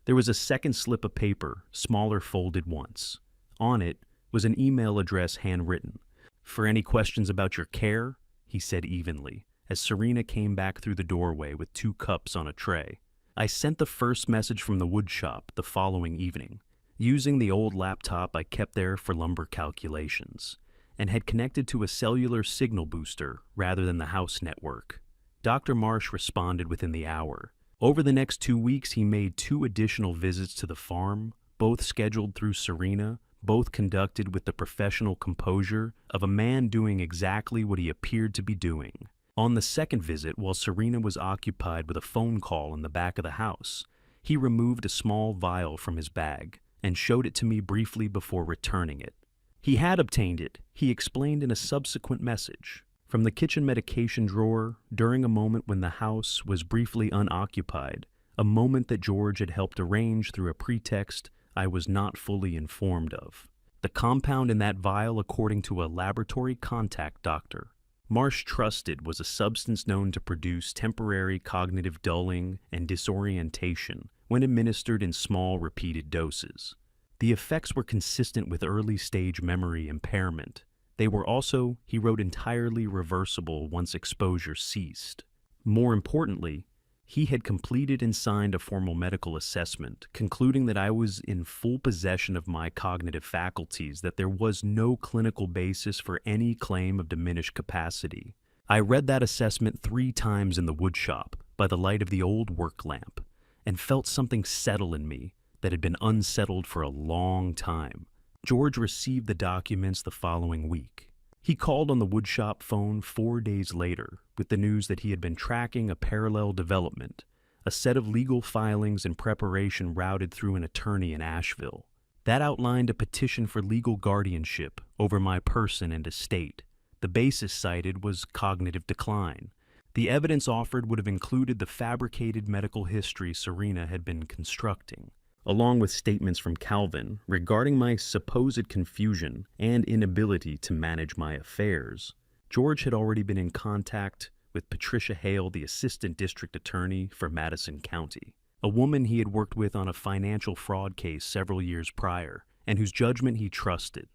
There was a second slip of paper, smaller, folded once. On it was an email address handwritten. "For any questions about your care," he said evenly, as Serena came back through the doorway with 2 cups on a tray. I sent the first message from the wood shop the following evening, using the old laptop I kept there for lumber calculations, and had connected to a cellular signal booster rather than the house network. Dr. Marsh responded within the hour. Over the next 2 weeks, he made 2 additional visits to the farm, both scheduled through Serena, both conducted with the professional composure of a man doing exactly what he appeared to be doing. On the second visit, while Serena was occupied with a phone call in the back of the house, he removed a small vial from his bag and showed it to me briefly before returning it. He had obtained it, he explained in a subsequent message, from the kitchen medication drawer during a moment when the house was briefly unoccupied, a moment that George had helped arrange through a pretext I was not fully informed of. The compound in that vial, according to a laboratory contact doctor, Marsh trusted was a substance known to produce temporary cognitive dulling and disorientation when administered in small, repeated doses. The effects were consistent with early-stage memory impairment. They were also, he wrote, entirely reversible once exposure ceased. More importantly, he had completed and signed a formal medical assessment, concluding that I was in full possession of my cognitive faculties, that there was no clinical basis for any claim of diminished capacity. I read that assessment 3 times in the woodshop, by the light of the old work lamp, and felt something settle in me that had been unsettled for a long time. George received the documents the following week. He called on the woodshop phone 4 days later with the news that he had been tracking a parallel development, a set of legal filings in preparation routed through an attorney in Asheville. That outlined a petition for legal guardianship over my person and estate. The basis cited was cognitive decline. The evidence offered would have included the fabricated medical history Serena had been constructing, along with statements from Calvin regarding my supposed confusion and inability to manage my affairs. George had already been in contact with Patricia Hale, the assistant district attorney for Madison County, a woman he had worked with on a financial fraud case several years prior, and whose judgment he trusted.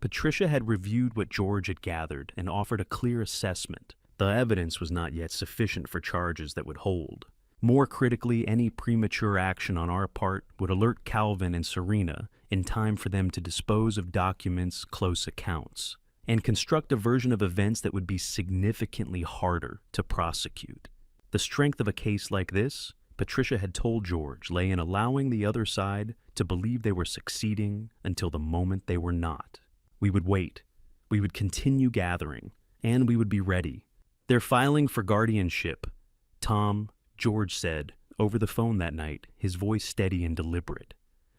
Patricia had reviewed what George had gathered and offered a clear assessment. The evidence was not yet sufficient for charges that would hold. More critically, any premature action on our part would alert Calvin and Serena in time for them to dispose of documents, close accounts, and construct a version of events that would be significantly harder to prosecute. The strength of a case like this, Patricia had told George, lay in allowing the other side to believe they were succeeding until the moment they were not. We would wait. We would continue gathering, and we would be ready. They're filing for guardianship, Tom, George said over the phone that night, his voice steady and deliberate.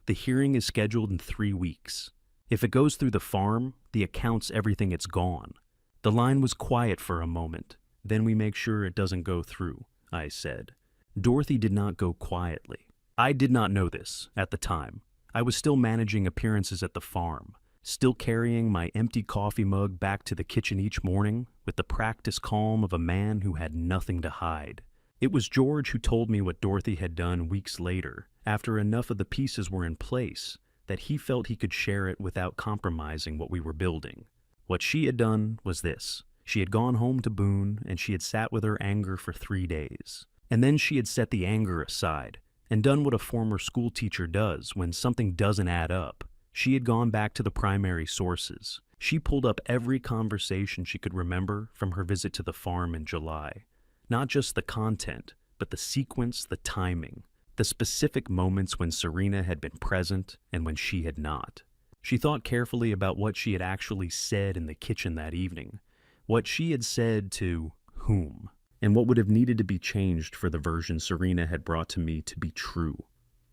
The hearing is scheduled in 3 weeks. If it goes through the farm, the account's everything, it's gone. The line was quiet for a moment. Then we make sure it doesn't go through, I said. Dorothy did not go quietly. I did not know this at the time. I was still managing appearances at the farm, still carrying my empty coffee mug back to the kitchen each morning with the practiced calm of a man who had nothing to hide. It was George who told me what Dorothy had done weeks later, after enough of the pieces were in place, that he felt he could share it without compromising what we were building. What she had done was this. She had gone home to Boone, and she had sat with her anger for 3 days. And then she had set the anger aside, and done what a former schoolteacher does when something doesn't add up. She had gone back to the primary sources. She pulled up every conversation she could remember from her visit to the farm in July. Not just the content, but the sequence, the timing, the specific moments when Serena had been present and when she had not. She thought carefully about what she had actually said in the kitchen that evening, what she had said to whom, and what would have needed to be changed for the version Serena had brought to me to be true.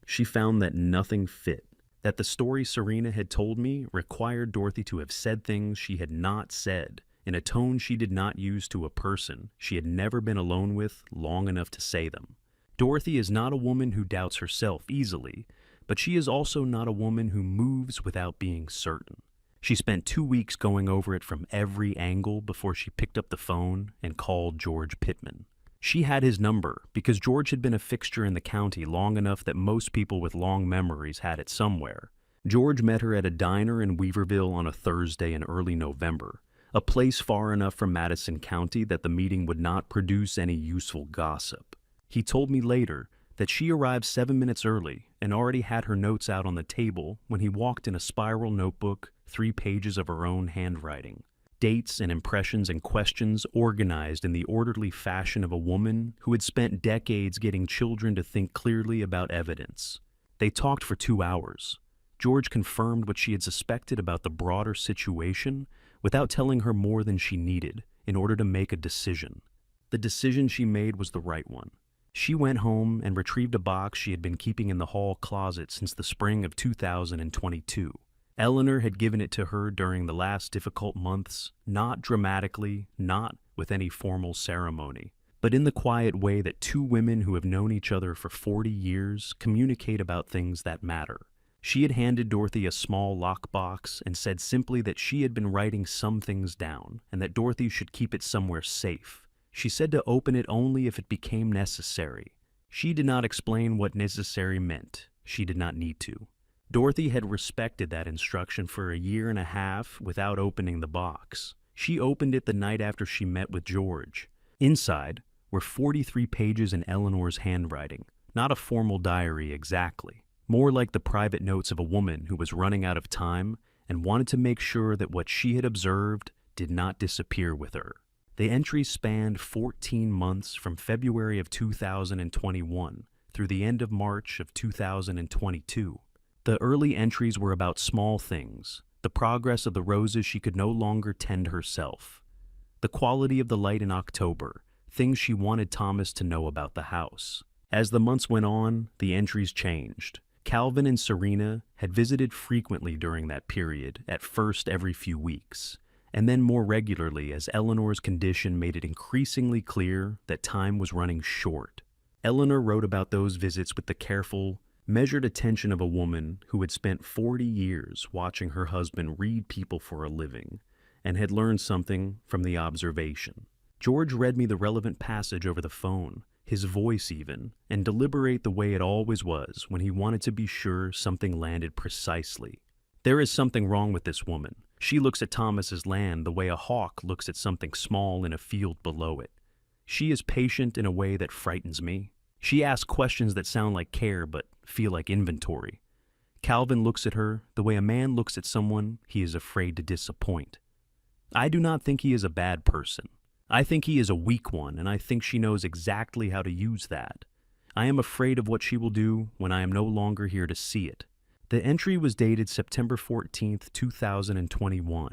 She found that nothing fit, that the story Serena had told me required Dorothy to have said things she had not said, in a tone she did not use to a person she had never been alone with long enough to say them. Dorothy is not a woman who doubts herself easily, but she is also not a woman who moves without being certain. She spent 2 weeks going over it from every angle before she picked up the phone and called George Pittman. She had his number because George had been a fixture in the county long enough that most people with long memories had it somewhere. George met her at a diner in Weaverville on a Thursday in early November, a place far enough from Madison County that the meeting would not produce any useful gossip. He told me later that she arrived 7 minutes early and already had her notes out on the table when he walked in a spiral notebook, 3 pages of her own handwriting, dates and impressions and questions organized in the orderly fashion of a woman who had spent decades getting children to think clearly about evidence. They talked for 2 hours. George confirmed what she had suspected about the broader situation without telling her more than she needed in order to make a decision. The decision she made was the right one. She went home and retrieved a box she had been keeping in the hall closet since the spring of 2022. Eleanor had given it to her during the last difficult months, not dramatically, not with any formal ceremony, but in the quiet way that 2 women who have known each other for 40 years communicate about things that matter. She had handed Dorothy a small lockbox and said simply that she had been writing some things down and that Dorothy should keep it somewhere safe. She said to open it only if it became necessary. She did not explain what necessary meant. She did not need to. Dorothy had respected that instruction for a year and a half without opening the box. She opened it the night after she met with George. Inside were 43 pages in Eleanor's handwriting, not a formal diary exactly, more like the private notes of a woman who was running out of time and wanted to make sure that what she had observed did not disappear with her. The entries spanned 14 months from February of 2021 through the end of March of 2022. The early entries were about small things, the progress of the roses she could no longer tend herself, the quality of the light in October, things she wanted Thomas to know about the house. As the months went on, the entries changed. Calvin and Serena had visited frequently during that period, at first every few weeks, and then more regularly as Eleanor's condition made it increasingly clear that time was running short. Eleanor wrote about those visits with the careful, measured attention of a woman who had spent 40 years watching her husband read people for a living and had learned something from the observation. George read me the relevant passage over the phone, his voice even, and deliberate the way it always was when he wanted to be sure something landed precisely. There is something wrong with this woman. She looks at Thomas's land the way a hawk looks at something small in a field below it. She is patient in a way that frightens me. She asks questions that sound like care but feel like inventory. Calvin looks at her the way a man looks at someone he is afraid to disappoint. I do not think he is a bad person. I think he is a weak one, and I think she knows exactly how to use that. I am afraid of what she will do when I am no longer here to see it. The entry was dated September 14th, 2021.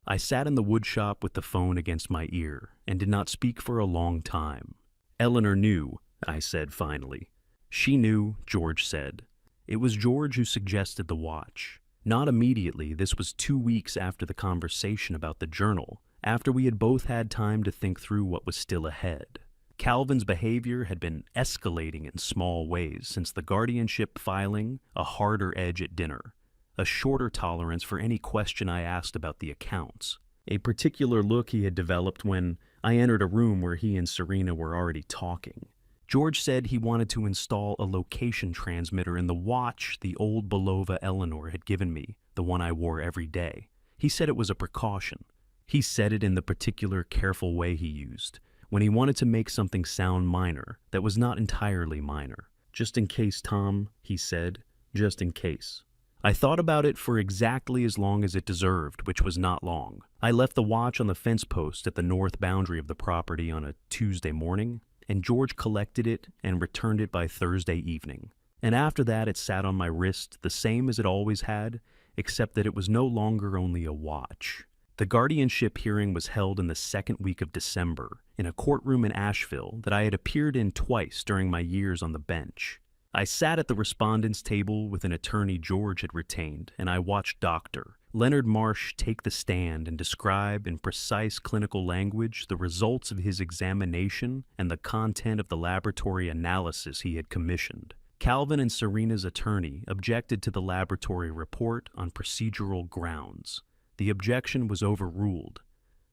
I sat in the woodshop with the phone against my ear and did not speak for a long time. Eleanor knew, I said finally. She knew, George said. It was George who suggested the watch. Not immediately, this was 2 weeks after the conversation about the journal, after we had both had time to think through what was still ahead. Calvin's behavior had been escalating in small ways since the guardianship filing, a harder edge at dinner, a shorter tolerance for any question I asked about the accounts, a particular look he had developed when I entered a room where he and Serena were already talking. George said he wanted to install a location transmitter in the watch the old Belova Eleanor had given me, the one I wore every day. He said it was a precaution. He said it in the particular careful way he used, when he wanted to make something sound minor that was not entirely minor. Just in case, Tom, he said, just in case. I thought about it for exactly as long as it deserved, which was not long. I left the watch on the fence post at the north boundary of the property on a Tuesday morning, and George collected it and returned it by Thursday evening. And after that it sat on my wrist the same as it always had, except that it was no longer only a watch. The guardianship hearing was held in the second week of December, in a courtroom in Asheville that I had appeared in twice during my years on the bench. I sat at the respondents' table with an attorney George had retained, and I watched Dr. Leonard Marsh take the stand and describe in precise clinical language the results of his examination and the content of the laboratory analysis he had commissioned. Calvin and Serena's attorney objected to the laboratory report on procedural grounds. The objection was overruled.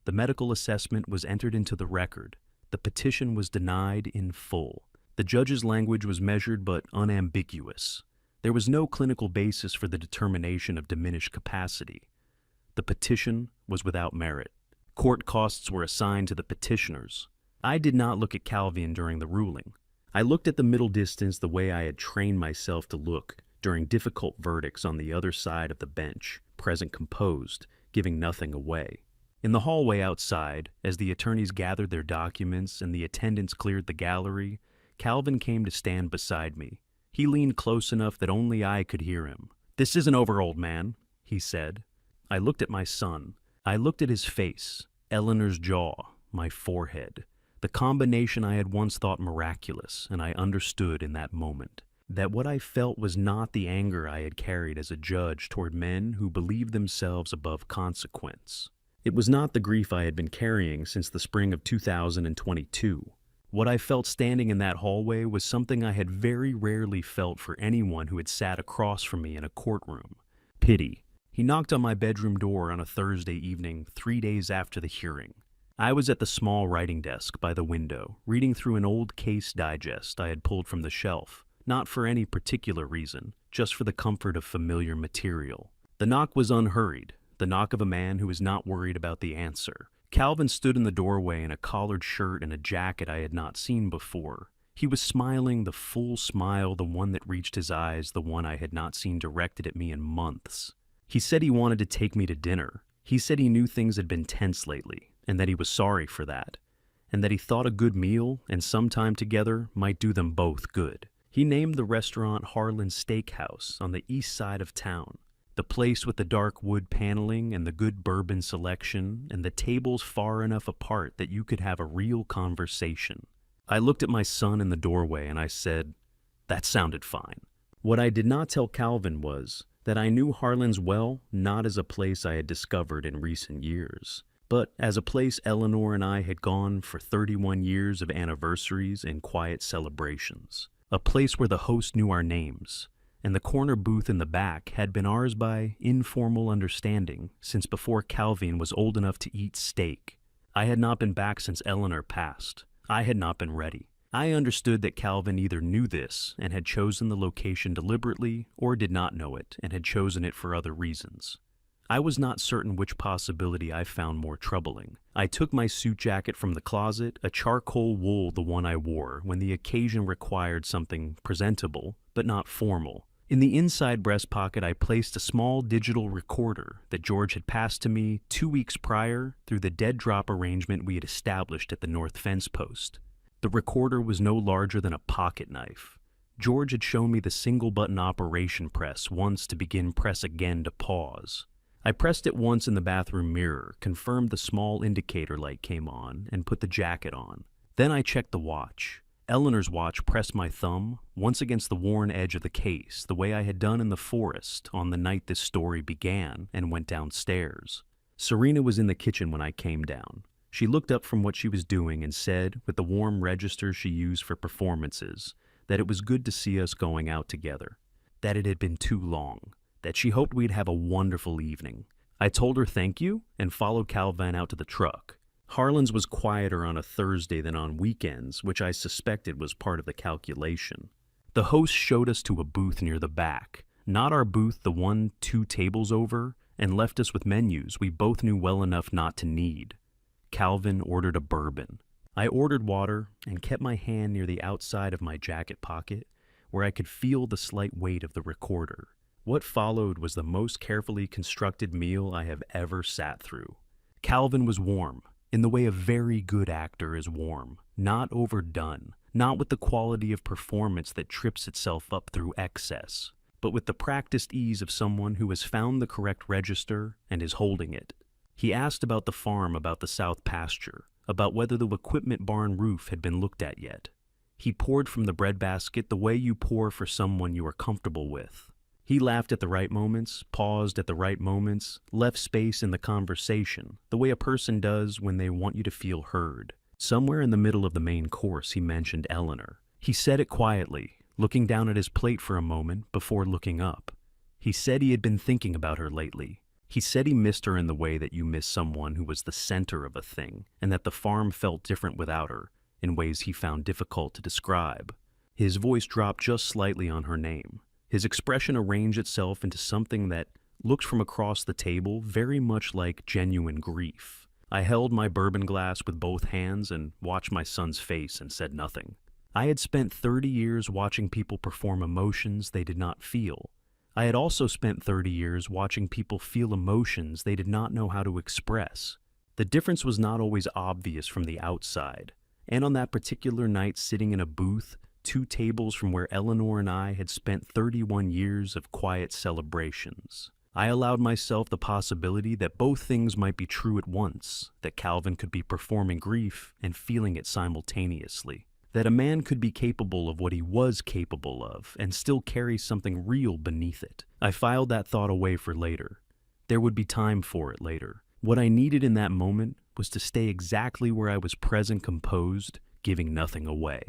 The medical assessment was entered into the record. The petition was denied in full. The judge's language was measured but unambiguous. There was no clinical basis for the determination of diminished capacity. The petition was without merit. Court costs were assigned to the petitioners. I did not look at Calvin during the ruling. I looked at the middle distance the way I had trained myself to look during difficult verdicts on the other side of the bench, present composed, giving nothing away. In the hallway outside, as the attorneys gathered their documents and the attendants cleared the gallery, Calvin came to stand beside me. He leaned close enough that only I could hear him. "This isn't over, old man," he said. I looked at my son. I looked at his face, Eleanor's jaw, my forehead, the combination I had once thought miraculous, and I understood in that moment that what I felt was not the anger I had carried as a judge toward men who believed themselves above consequence. It was not the grief I had been carrying since the spring of 2022. What I felt standing in that hallway was something I had very rarely felt for anyone who had sat across from me in a courtroom. Pity. He knocked on my bedroom door on a Thursday evening 3 days after the hearing. I was at the small writing desk by the window, reading through an old case digest I had pulled from the shelf, not for any particular reason, just for the comfort of familiar material. The knock was unhurried, the knock of a man who was not worried about the answer. Calvin stood in the doorway in a collared shirt and a jacket I had not seen before. He was smiling, the full smile, the one that reached his eyes, the one I had not seen directed at me in months. He said he wanted to take me to dinner. He said he knew things had been tense lately, and that he was sorry for that, and that he thought a good meal and some time together might do them both good. He named the restaurant Harlan's Steakhouse on the east side of town. The place with the dark wood paneling and the good bourbon selection and the tables far enough apart that you could have a real conversation. I looked at my son in the doorway and I said, "That sounded fine." What I did not tell Calvin was that I knew Harlan's well, not as a place I had discovered in recent years, but as a place Eleanor and I had gone for 31 years of anniversaries and quiet celebrations. A place where the host knew our names, and the corner booth in the back had been ours by informal understanding since before Calvin was old enough to eat steak. I had not been back since Eleanor passed. I had not been ready. I understood that Calvin either knew this and had chosen the location deliberately or did not know it and had chosen it for other reasons. I was not certain which possibility I found more troubling. I took my suit jacket from the closet, a charcoal wool the one I wore when the occasion required something presentable, but not formal. In the inside breast pocket, I placed a small digital recorder that George had passed to me 2 weeks prior through the dead drop arrangement we had established at the north fence post. The recorder was no larger than a pocket knife. George had shown me the single-button operation press once to begin, press again to pause. I pressed it once in the bathroom mirror, confirmed the small indicator light came on, and put the jacket on. Then I checked the watch. Eleanor's watch pressed my thumb, once against the worn edge of the case, the way I had done in the forest on the night this story began, and went downstairs. Serena was in the kitchen when I came down. She looked up from what she was doing and said, with the warm register she used for performances, that it was good to see us going out together, that it had been too long, that she hoped we'd have a wonderful evening. I told her thank you and followed Calvin out to the truck. Harlan's was quieter on a Thursday than on weekends, which I suspected was part of the calculation. The host showed us to a booth near the back, not our booth, the one 2 tables over, and left us with menus we both knew well enough not to need. Calvin ordered a bourbon. I ordered water and kept my hand near the outside of my jacket pocket, where I could feel the slight weight of the recorder. What followed was the most carefully constructed meal I have ever sat through. Calvin was warm, in the way a very good actor is warm, not overdone, not with the quality of performance that trips itself up through excess, but with the practiced ease of someone who has found the correct register and is holding it. He asked about the farm, about the south pasture, about whether the equipment barn roof had been looked at yet. He poured from the breadbasket the way you pour for someone you are comfortable with. He laughed at the right moments, paused at the right moments, left space in the conversation, the way a person does when they want you to feel heard. Somewhere in the middle of the main course, he mentioned Eleanor. He said it quietly, looking down at his plate for a moment before looking up. He said he had been thinking about her lately. He said he missed her in the way that you miss someone who was the center of a thing, and that the farm felt different without her, in ways he found difficult to describe. His voice dropped just slightly on her name. His expression arranged itself into something that looked from across the table very much like genuine grief. I held my bourbon glass with both hands and watched my son's face and said nothing. I had spent 30 years watching people perform emotions they did not feel. I had also spent 30 years watching people feel emotions they did not know how to express. The difference was not always obvious from the outside, and on that particular night sitting in a booth 2 tables from where Eleanor and I had spent 31 years of quiet celebrations, I allowed myself the possibility that both things might be true at once, that Calvin could be performing grief and feeling it simultaneously, that a man could be capable of what he was capable of and still carry something real beneath it. I filed that thought away for later. There would be time for it later. What I needed in that moment was to stay exactly where I was present, composed, giving nothing away.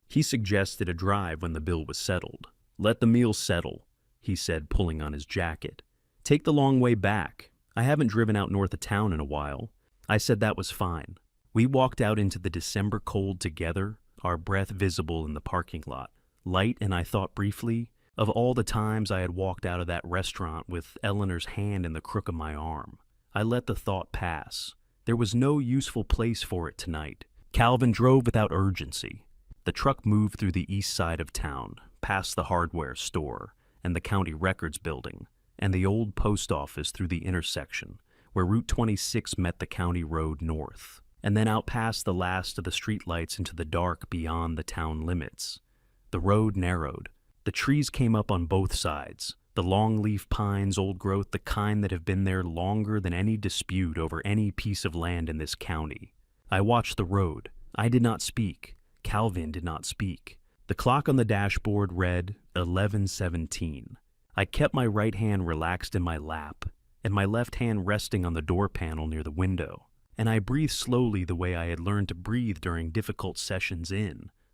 He suggested a drive when the bill was settled. "Let the meal settle," he said, pulling on his jacket. "Take the long way back. I haven't driven out north of town in a while." I said that was fine. We walked out into the December cold together, our breath visible in the parking lot. Light and I thought briefly of all the times I had walked out of that restaurant with Eleanor's hand in the crook of my arm. I let the thought pass. There was no useful place for it tonight. Calvin drove without urgency. The truck moved through the east side of town, past the hardware store and the county records building, and the old post office through the intersection, where Route 26 met the county road north, and then out past the last of the streetlights into the dark beyond the town limits. The road narrowed. The trees came up on both sides, the long-leaf pines, old growth, the kind that have been there longer than any dispute over any piece of land in this county. I watched the road. I did not speak. Calvin did not speak. The clock on the dashboard read 11:17. I kept my right hand relaxed in my lap, and my left hand resting on the door panel near the window, and I breathed slowly the way I had learned to breathe during difficult sessions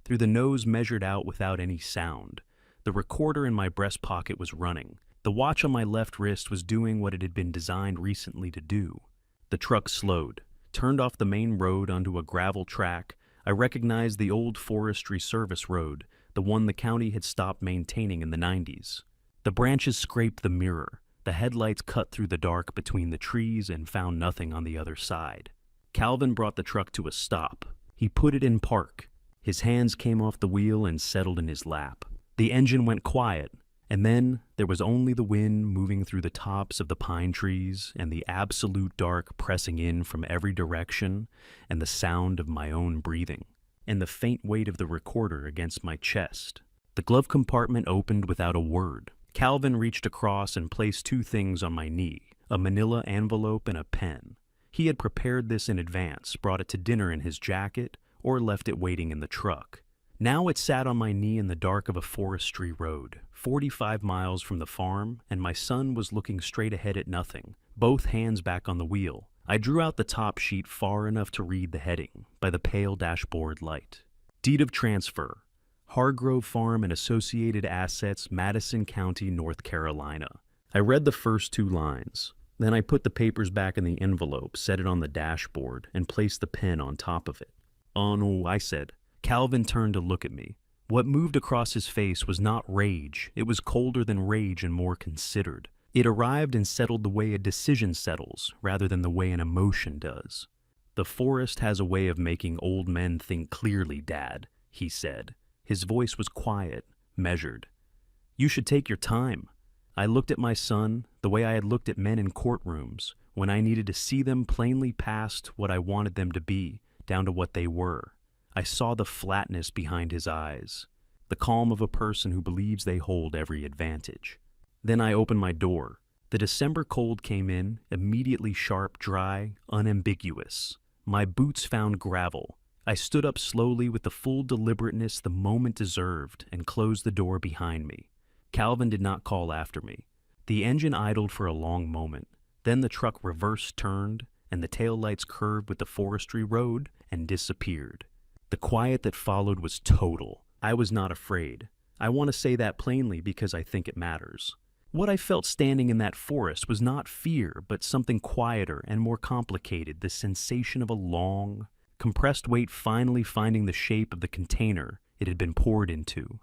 through the nose measured out without any sound. The recorder in my breast pocket was running. The watch on my left wrist was doing what it had been designed recently to do. The truck slowed, turned off the main road onto a gravel track. I recognized the old Forestry Service road, the one the county had stopped maintaining in the 90s. The branches scraped the mirror. The headlights cut through the dark between the trees and found nothing on the other side. Calvin brought the truck to a stop. He put it in park. His hands came off the wheel and settled in his lap. The engine went quiet, and then there was only the wind moving through the tops of the pine trees and the absolute dark pressing in from every direction and the sound of my own breathing and the faint weight of the recorder against my chest. The glove compartment opened without a word. Calvin reached across and placed two things on my knee, a manila envelope and a pen. He had prepared this in advance, brought it to dinner in his jacket, or left it waiting in the truck. Now it sat on my knee in the dark of a forestry road, 45 miles from the farm, and my son was looking straight ahead at nothing, both hands back on the wheel. I drew out the top sheet far enough to read the heading by the pale dashboard light. Deed of transfer, Hargrove Farm and Associated Assets, Madison County, North Carolina. I read the first two lines. Then I put the papers back in the envelope, set it on the dashboard, and placed the pen on top of it. "Oh no," I said. Calvin turned to look at me. What moved across his face was not rage. It was colder than rage and more considered. It arrived and settled the way a decision settles, rather than the way an emotion does. "The forest has a way of making old men think clearly, Dad," he said. His voice was quiet, measured. "You should take your time." I looked at my son the way I had looked at men in courtrooms, when I needed to see them plainly past what I wanted them to be, down to what they were. I saw the flatness behind his eyes, the calm of a person who believes they hold every advantage. Then I opened my door. The December cold came in, immediately sharp, dry, unambiguous. My boots found gravel. I stood up slowly with the full deliberateness the moment deserved and closed the door behind me. Calvin did not call after me. The engine idled for a long moment. Then the truck reverse turned, and the taillights curved with the forestry road and disappeared. The quiet that followed was total. I was not afraid. I want to say that plainly because I think it matters. What I felt standing in that forest was not fear, but something quieter and more complicated, the sensation of a long, compressed weight finally finding the shape of the container it had been poured into.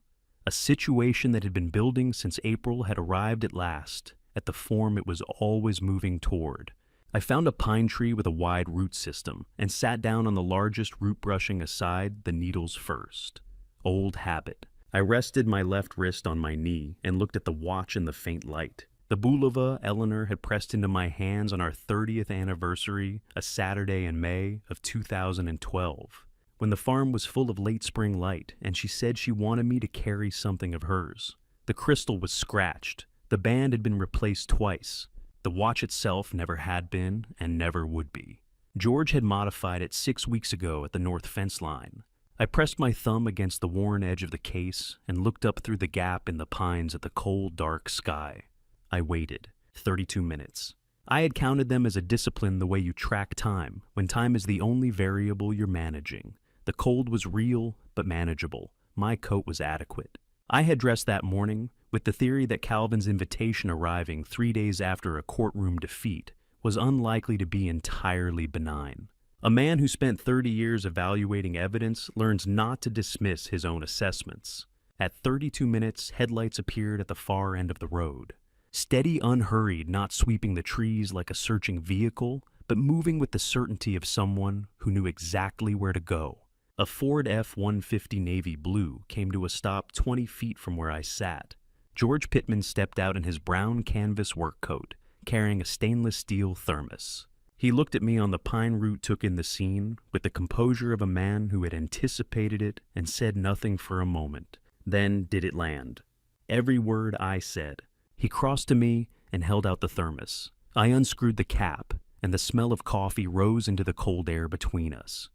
A situation that had been building since April had arrived at last, at the form it was always moving toward. I found a pine tree with a wide root system and sat down on the largest root, brushing aside the needles first. Old habit. I rested my left wrist on my knee and looked at the watch in the faint light. The Bulova Eleanor had pressed into my hands on our 30th anniversary, a Saturday in May of 2012, when the farm was full of late spring light, and she said she wanted me to carry something of hers. The crystal was scratched. The band had been replaced twice. The watch itself never had been and never would be. George had modified it 6 weeks ago at the north fence line. I pressed my thumb against the worn edge of the case and looked up through the gap in the pines at the cold, dark sky. I waited. 32 minutes. I had counted them as a discipline the way you track time, when time is the only variable you're managing. The The cold was real, but manageable. My coat was adequate. I had dressed that morning with the theory that Calvin's invitation arriving 3 days after a courtroom defeat was unlikely to be entirely benign. A man who spent 30 years evaluating evidence learns not to dismiss his own assessments. At 32 minutes, headlights appeared at the far end of the road. Steady, unhurried, not sweeping the trees like a searching vehicle, but moving with the certainty of someone who knew exactly where to go. A Ford F-150 navy blue came to a stop 20 feet from where I sat. George Pittman stepped out in his brown canvas work coat, carrying a stainless steel thermos. He looked at me on the pine root, took in the scene with the composure of a man who had anticipated it and said nothing for a moment. Then did it land. Every word I said. He crossed to me and held out the thermos. I unscrewed the cap, and the smell of coffee rose into the cold air between us.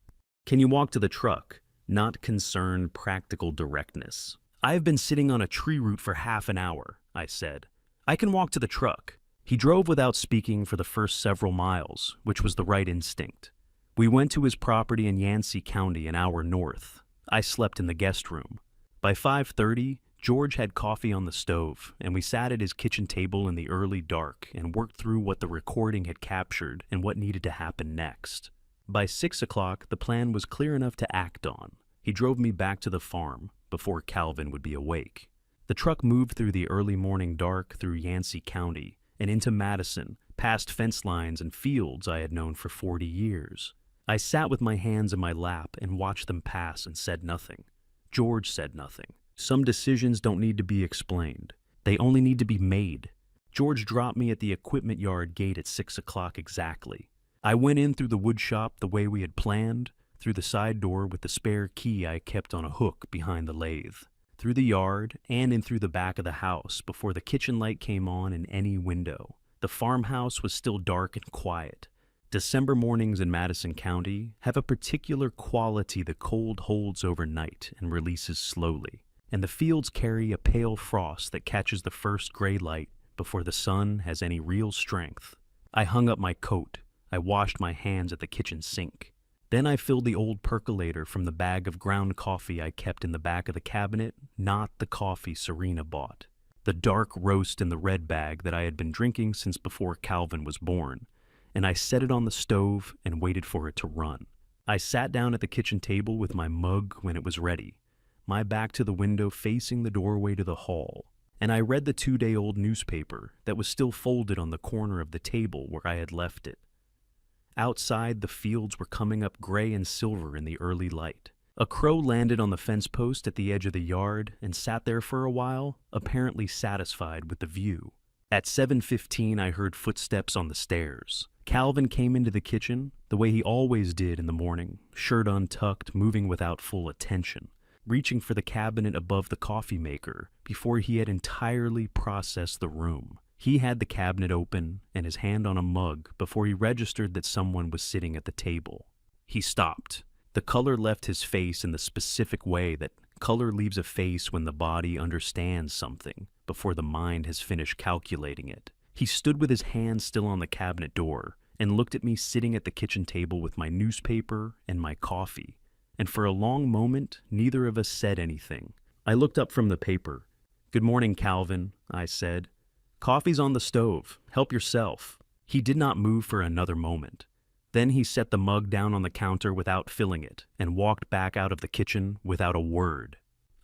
Can you walk to the truck? Not concerned, practical directness. I have been sitting on a tree root for half an hour, I said. I can walk to the truck. He drove without speaking for the first several miles, which was the right instinct. We went to his property in Yancey County, an hour north. I slept in the guest room. By 5:30, George had coffee on the stove, and we sat at his kitchen table in the early dark and worked through what the recording had captured and what needed to happen next. By 6 o'clock, the plan was clear enough to act on. He drove me back to the farm before Calvin would be awake. The truck moved through the early morning dark through Yancey County and into Madison, past fence lines and fields I had known for 40 years. I sat with my hands in my lap and watched them pass and said nothing. George said nothing. Some decisions don't need to be explained. They only need to be made. George dropped me at the equipment yard gate at 6 o'clock exactly. I went in through the wood shop the way we had planned, through the side door with the spare key I kept on a hook behind the lathe, through the yard, and in through the back of the house before the kitchen light came on in any window. The farmhouse was still dark and quiet. December mornings in Madison County have a particular quality the cold holds overnight and releases slowly, and the fields carry a pale frost that catches the first gray light before the sun has any real strength. I hung up my coat. I washed my hands at the kitchen sink. Then I filled the old percolator from the bag of ground coffee I kept in the back of the cabinet, not the coffee Serena bought. The dark roast in the red bag that I had been drinking since before Calvin was born, and I set it on the stove and waited for it to run. I sat down at the kitchen table with my mug when it was ready, my back to the window facing the doorway to the hall, and I read the 2-day-old newspaper that was still folded on the corner of the table where I had left it. Outside, the fields were coming up gray and silver in the early light. A crow landed on the fence post at the edge of the yard and sat there for a while, apparently satisfied with the view. At 7:15, I heard footsteps on the stairs. Calvin came into the kitchen, the way he always did in the morning, shirt untucked, moving without full attention, reaching for the cabinet above the coffee maker before he had entirely processed the room. He had the cabinet open and his hand on a mug before he registered that someone was sitting at the table. He stopped. The color left his face in the specific way that color leaves a face when the body understands something before the mind has finished calculating it. He stood with his hand still on the cabinet door and looked at me sitting at the kitchen table with my newspaper and my coffee. And for a long moment, neither of us said anything. I looked up from the paper. "Good morning, Calvin," I said. "Coffee's on the stove. Help yourself." He did not move for another moment. Then he set the mug down on the counter without filling it and walked back out of the kitchen without a word.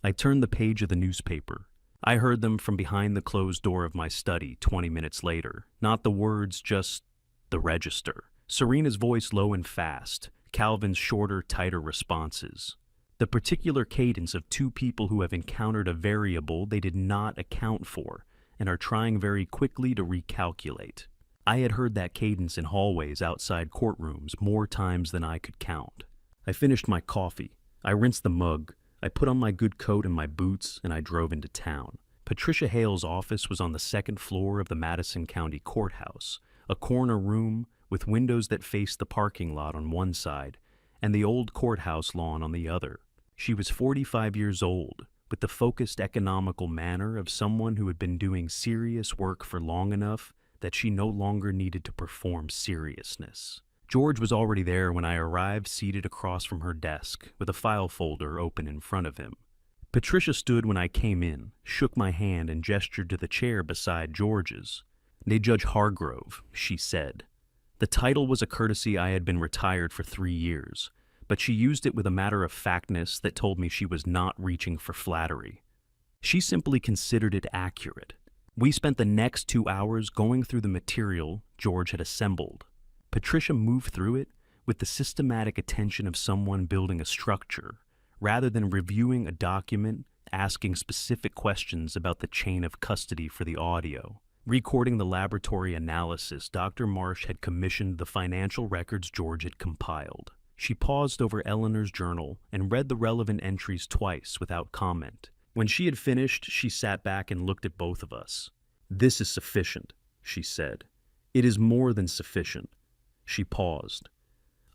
I turned the page of the newspaper. I heard them from behind the closed door of my study 20 minutes later. Not the words, just the register. Serena's voice low and fast, Calvin's shorter, tighter responses. The particular cadence of two people who have encountered a variable they did not account for and are trying very quickly to recalculate. I had heard that cadence in hallways outside courtrooms more times than I could count. I finished my coffee. I rinsed the mug. I put on my good coat and my boots, and I drove into town. Patricia Hale's office was on the second floor of the Madison County Courthouse, a corner room with windows that faced the parking lot on one side and the old courthouse lawn on the other. She was 45 years old, with the focused economical manner of someone who had been doing serious work for long enough that she no longer needed to perform seriousness. George was already there when I arrived, seated across from her desk, with a file folder open in front of him. Patricia stood when I came in, shook my hand, and gestured to the chair beside George's. "Ne Judge Hargrove," she said. The title was a courtesy I had been retired for 3 years, but she used it with a matter-of-factness that told me she was not reaching for flattery. She simply considered it accurate. We spent the next 2 hours going through the material George had assembled. Patricia moved through it with the systematic attention of someone building a structure, rather than reviewing a document, asking specific questions about the chain of custody for the audio. Recording the laboratory analysis, Dr. Marsh had commissioned the financial records George had compiled. She paused over Eleanor's journal and read the relevant entries twice without comment. When she had finished, she sat back and looked at both of us. "This is sufficient," she said. "It is more than sufficient." She paused.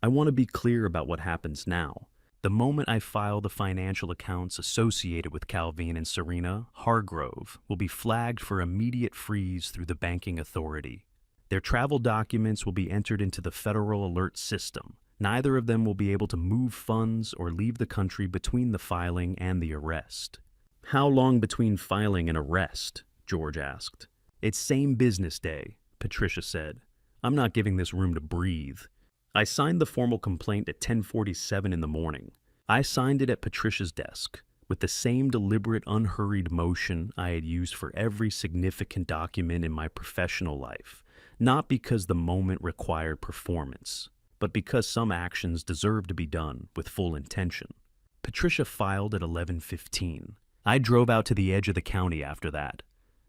"I want to be clear about what happens now. The moment I file the financial accounts associated with Calvin and Serena, Hargrove will be flagged for immediate freeze through the banking authority. Their travel documents will be entered into the Federal Alert System. Neither of them will be able to move funds or leave the country between the filing and the arrest." "How long between filing and arrest?" George asked. "It's same business day," Patricia said. "I'm not giving this room to breathe." I signed the formal complaint at 10:47 in the morning. I signed it at Patricia's desk, with the same deliberate, unhurried motion I had used for every significant document in my professional life, not because the moment required performance, but because some actions deserved to be done with full intention. Patricia filed at 11:15. I drove out to the edge of the county after that.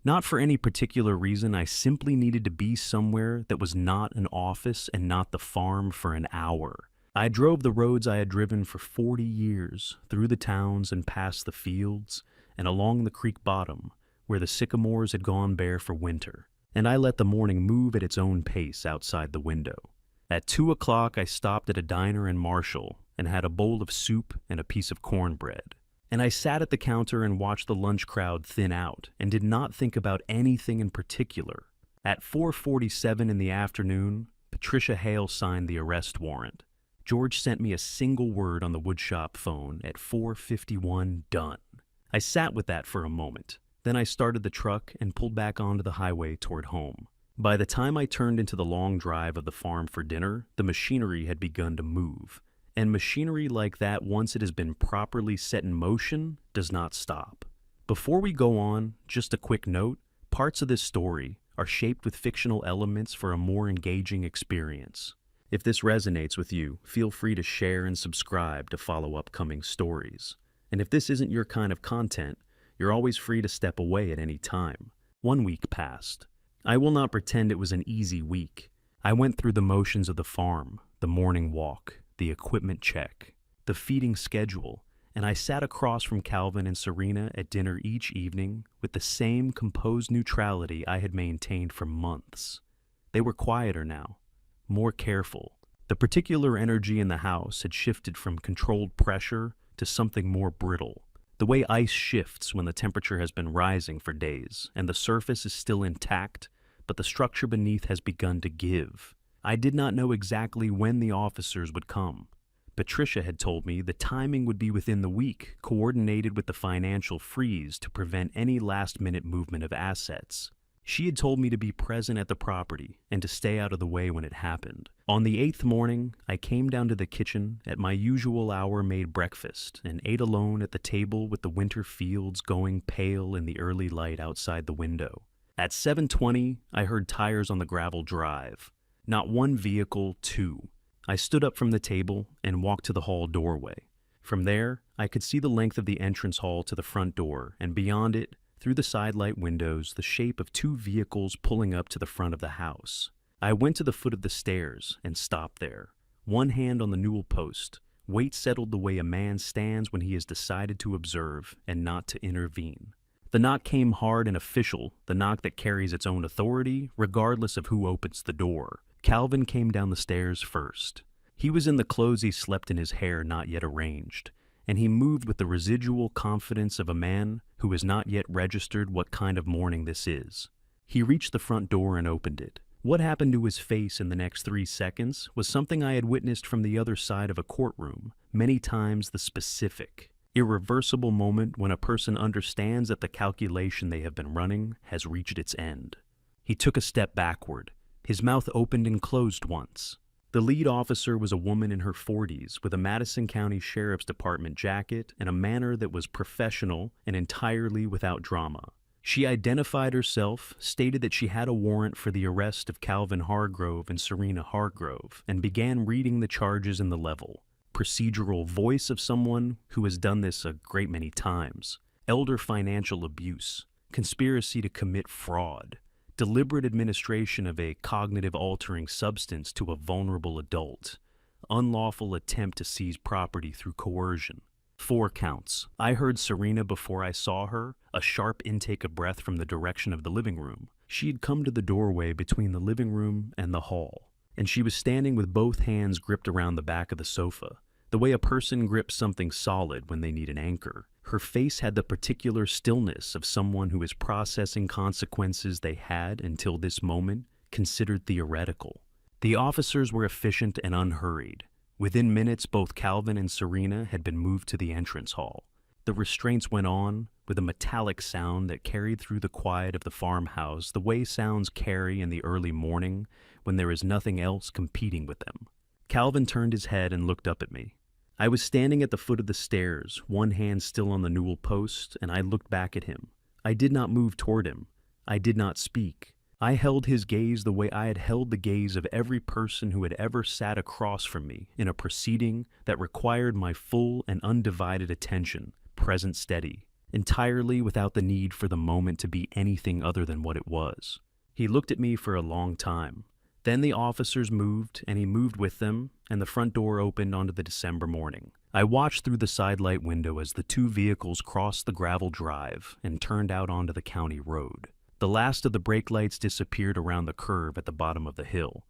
Not for any particular reason, I simply needed to be somewhere that was not an office and not the farm for an hour. I drove the roads I had driven for 40 years, through the towns and past the fields, and along the creek bottom, where the sycamores had gone bare for winter, and I let the morning move at its own pace outside the window. At 2 o'clock, I stopped at a diner in Marshall and had a bowl of soup and a piece of cornbread. And I sat at the counter and watched the lunch crowd thin out and did not think about anything in particular. At 4:47 in the afternoon, Patricia Hale signed the arrest warrant. George sent me a single word on the woodshop phone at 4:51, "Done." I sat with that for a moment. Then I started the truck and pulled back onto the highway toward home. By the time I turned into the long drive of the farm for dinner, the machinery had begun to move. And machinery like that, once it has been properly set in motion, does not stop. Before we go on, just a quick note, parts of this story are shaped with fictional elements for a more engaging experience. If this resonates with you, feel free to share and subscribe to follow upcoming stories. And if this isn't your kind of content, you're always free to step away at any time. 1 week passed. I will not pretend it was an easy week. I went through the motions of the farm, the morning walk, the equipment check, the feeding schedule, and I sat across from Calvin and Serena at dinner each evening with the same composed neutrality I had maintained for months. They were quieter now, more careful. The particular energy in the house had shifted from controlled pressure to something more brittle, the way ice shifts when the temperature has been rising for days and the surface is still intact, but the structure beneath has begun to give. I did not know exactly when the officers would come. Patricia had told me the timing would be within the week, coordinated with the financial freeze to prevent any last-minute movement of assets. She had told me to be present at the property and to stay out of the way when it happened. On the 8th morning, I came down to the kitchen at my usual hour, made breakfast, and ate alone at the table with the winter fields going pale in the early light outside the window. At 7:20, I heard tires on the gravel drive. Not one vehicle, two. I stood up from the table and walked to the hall doorway. From there, I could see the length of the entrance hall to the front door, and beyond it, through the sidelight windows, the shape of 2 vehicles pulling up to the front of the house. I went to the foot of the stairs and stopped there, one hand on the newel post, weight settled the way a man stands when he has decided to observe and not to intervene. The knock came hard and official, the knock that carries its own authority, regardless of who opens the door. Calvin came down the stairs first. He was in the clothes he slept in, his hair not yet arranged, and he moved with the residual confidence of a man who has not yet registered what kind of morning this is. He reached the front door and opened it. What happened to his face in the next 3 seconds was something I had witnessed from the other side of a courtroom, many times the specific, irreversible moment when a person understands that the calculation they have been running has reached its end. He took a step backward. His mouth opened and closed once. The lead officer was a woman in her 40s with a Madison County Sheriff's Department jacket and a manner that was professional and entirely without drama. She identified herself, stated that she had a warrant for the arrest of Calvin Hargrove and Serena Hargrove, and began reading the charges in the level. Procedural voice of someone who has done this a great many times. Elder financial abuse. Conspiracy to commit fraud. Deliberate administration of a cognitive-altering substance to a vulnerable adult. Unlawful attempt to seize property through coercion. 4 counts. I heard Serena before I saw her, a sharp intake of breath from the direction of the living room. She had come to the doorway between the living room and the hall, and she was standing with both hands gripped around the back of the sofa, the way a person grips something solid when they need an anchor. Her face had the particular stillness of someone who is processing consequences they had, until this moment, considered theoretical. The officers were efficient and unhurried. Within minutes, both Calvin and Serena had been moved to the entrance hall. The restraints went on, with a metallic sound that carried through the quiet of the farmhouse the way sounds carry in the early morning when there is nothing else competing with them. Calvin turned his head and looked up at me. I was standing at the foot of the stairs, one hand still on the newel post, and I looked back at him. I did not move toward him. I did not speak. I held his gaze the way I had held the gaze of every person who had ever sat across from me in a proceeding that required my full and undivided attention, present steady, entirely without the need for the moment to be anything other than what it was. He looked at me for a long time. Then the officers moved, and he moved with them, and the front door opened onto the December morning. I watched through the sidelight window as the 2 vehicles crossed the gravel drive and turned out onto the county road. The last of the brake lights disappeared around the curve at the bottom of the hill.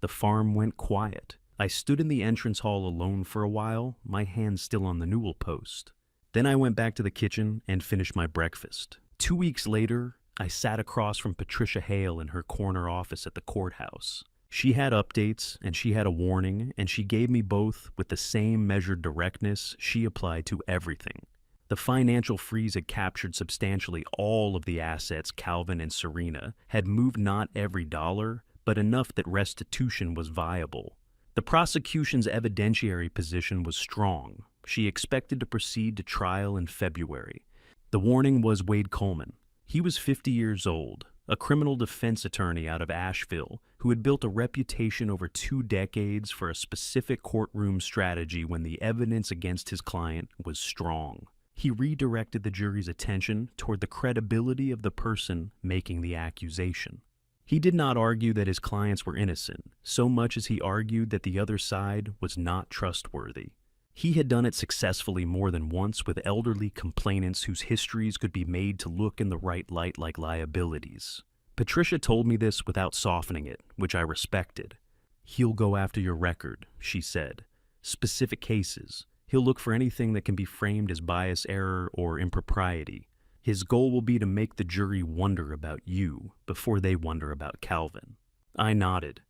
The farm went quiet. I stood in the entrance hall alone for a while, my hand still on the newel post. Then I went back to the kitchen and finished my breakfast. 2 weeks later, I sat across from Patricia Hale in her corner office at the courthouse. She had updates, and she had a warning, and she gave me both with the same measured directness she applied to everything. The financial freeze had captured substantially all of the assets Calvin and Serena had moved, not every dollar, but enough that restitution was viable. The prosecution's evidentiary position was strong. She expected to proceed to trial in February. The warning was Wade Coleman. He was 50 years old, a criminal defense attorney out of Asheville who had built a reputation over 2 decades for a specific courtroom strategy when the evidence against his client was strong. He redirected the jury's attention toward the credibility of the person making the accusation. He did not argue that his clients were innocent, so much as he argued that the other side was not trustworthy. He had done it successfully more than once with elderly complainants whose histories could be made to look in the right light like liabilities. Patricia told me this without softening it, which I respected. "He'll go after your record," she said. "Specific cases. He'll look for anything that can be framed as bias, error, or impropriety. His goal will be to make the jury wonder about you before they wonder about Calvin." I nodded.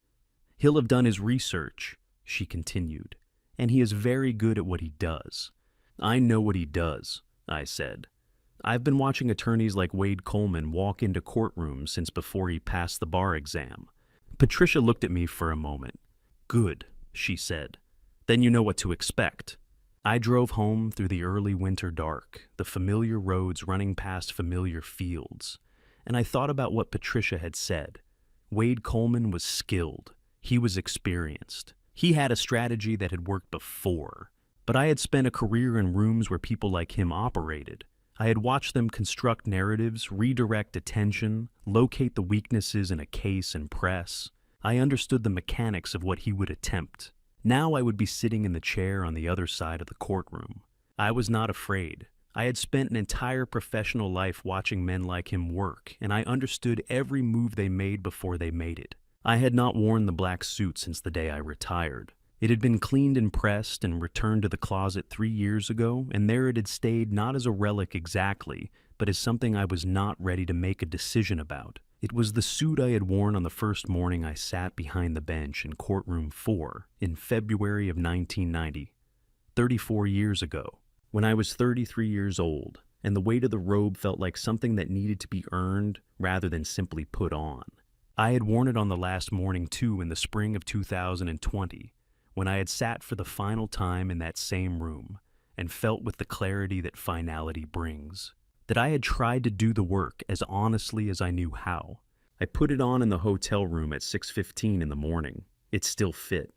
"He'll have done his research," she continued, "and he is very good at what he does." "I know what he does," I said. "I've been watching attorneys like Wade Coleman walk into courtrooms since before he passed the bar exam." Patricia looked at me for a moment. "Good," she said. "Then you know what to expect." I drove home through the early winter dark, the familiar roads running past familiar fields, and I thought about what Patricia had said. Wade Coleman was skilled. He was experienced. He had a strategy that had worked before, but I had spent a career in rooms where people like him operated. I had watched them construct narratives, redirect attention, locate the weaknesses in a case and press. I understood the mechanics of what he would attempt. Now I would be sitting in the chair on the other side of the courtroom. I was not afraid. I had spent an entire professional life watching men like him work, and I understood every move they made before they made it. I had not worn the black suit since the day I retired. It had been cleaned and pressed and returned to the closet 3 years ago, and there it had stayed, not as a relic exactly, but as something I was not ready to make a decision about. It was the suit I had worn on the first morning I sat behind the bench in courtroom 4 in February of 1990, 34 years ago, when I was 33 years old, and the weight of the robe felt like something that needed to be earned rather than simply put on. I had worn it on the last morning too in the spring of 2020, when I had sat for the final time in that same room and felt with the clarity that finality brings, that I had tried to do the work as honestly as I knew how. I put it on in the hotel room at 6:15 in the morning. It still fit.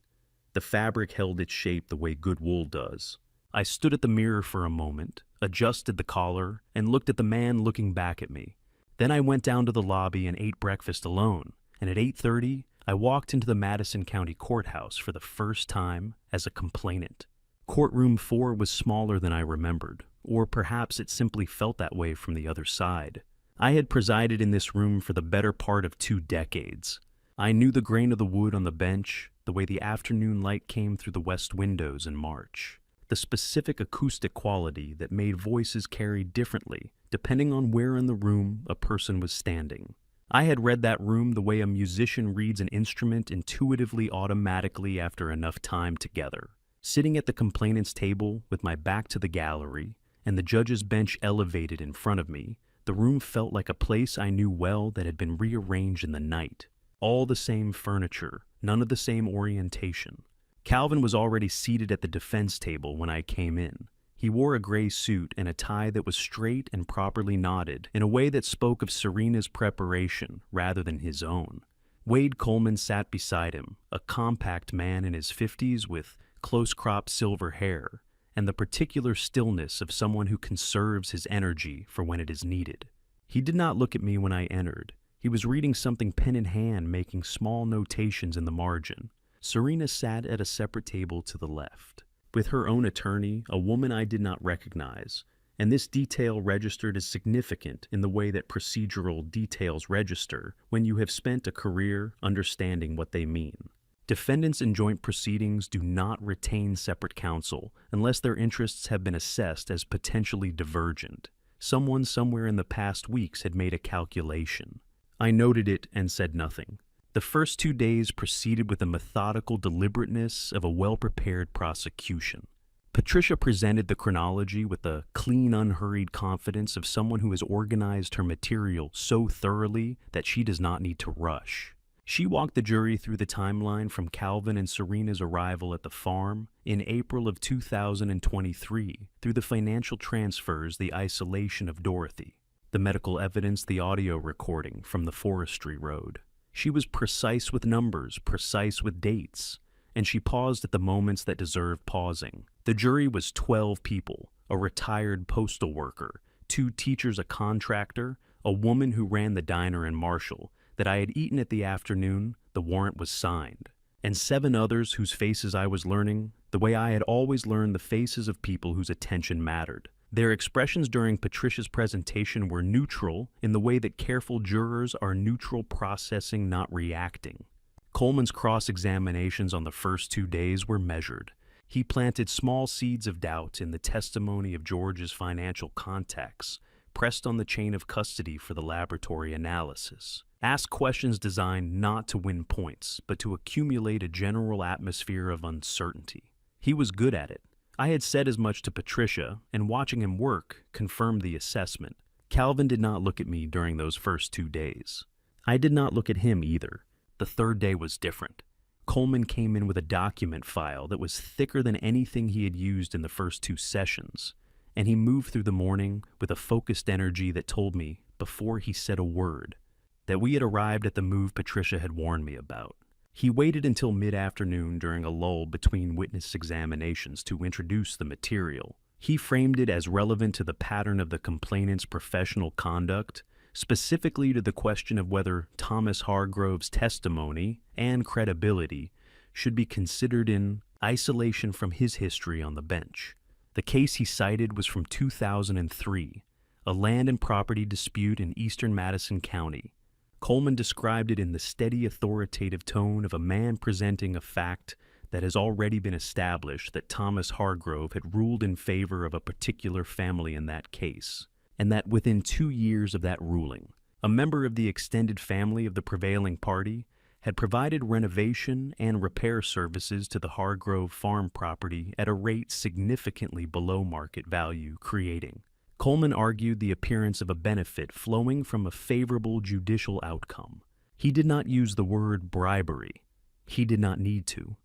The fabric held its shape the way good wool does. I stood at the mirror for a moment, adjusted the collar, and looked at the man looking back at me. Then I went down to the lobby and ate breakfast alone, and at 8:30, I walked into the Madison County Courthouse for the first time as a complainant. Courtroom 4 was smaller than I remembered, or perhaps it simply felt that way from the other side. I had presided in this room for the better part of 2 decades. I knew the grain of the wood on the bench, the way the afternoon light came through the west windows in March, the specific acoustic quality that made voices carry differently depending on where in the room a person was standing. I had read that room the way a musician reads an instrument intuitively, automatically after enough time together. Sitting at the complainant's table with my back to the gallery and the judge's bench elevated in front of me, the room felt like a place I knew well that had been rearranged in the night. All the same furniture, none of the same orientation. Calvin was already seated at the defense table when I came in. He wore a gray suit and a tie that was straight and properly knotted in a way that spoke of Serena's preparation rather than his own. Wade Coleman sat beside him, a compact man in his 50s with close-cropped silver hair and the particular stillness of someone who conserves his energy for when it is needed. He did not look at me when I entered. He was reading something pen in hand, making small notations in the margin. Serena sat at a separate table to the left, with her own attorney, a woman I did not recognize, and this detail registered as significant in the way that procedural details register when you have spent a career understanding what they mean. Defendants in joint proceedings do not retain separate counsel unless their interests have been assessed as potentially divergent. Someone somewhere in the past weeks had made a calculation. I noted it and said nothing. The first 2 days proceeded with the methodical deliberateness of a well-prepared prosecution. Patricia presented the chronology with the clean, unhurried confidence of someone who has organized her material so thoroughly that she does not need to rush. She walked the jury through the timeline from Calvin and Serena's arrival at the farm in April of 2023, through the financial transfers, the isolation of Dorothy, the medical evidence, the audio recording from the forestry road. She was precise with numbers, precise with dates, and she paused at the moments that deserved pausing. The jury was 12 people, a retired postal worker, 2 teachers, a contractor, a woman who ran the diner in Marshall that I had eaten at the afternoon the warrant was signed, and 7 others whose faces I was learning the way I had always learned the faces of people whose attention mattered. Their expressions during Patricia's presentation were neutral in the way that careful jurors are neutral, processing, not reacting. Coleman's cross-examinations on the first 2 days were measured. He planted small seeds of doubt in the testimony of George's financial contacts, pressed on the chain of custody for the laboratory analysis, asked questions designed not to win points, but to accumulate a general atmosphere of uncertainty. He was good at it. I had said as much to Patricia, and watching him work confirmed the assessment. Calvin did not look at me during those first 2 days. I did not look at him either. The third day was different. Coleman came in with a document file that was thicker than anything he had used in the first 2 sessions, and he moved through the morning with a focused energy that told me, before he said a word, that we had arrived at the move Patricia had warned me about. He waited until mid-afternoon during a lull between witness examinations to introduce the material. He framed it as relevant to the pattern of the complainant's professional conduct, specifically to the question of whether Thomas Hargrove's testimony and credibility should be considered in isolation from his history on the bench. The case he cited was from 2003, a land and property dispute in eastern Madison County. Coleman described it in the steady, authoritative tone of a man presenting a fact that has already been established, that Thomas Hargrove had ruled in favor of a particular family in that case, and that within 2 years of that ruling, a member of the extended family of the prevailing party, had provided renovation and repair services to the Hargrove farm property at a rate significantly below market value, creating. Coleman argued the appearance of a benefit flowing from a favorable judicial outcome. He did not use the word bribery. He did not need to.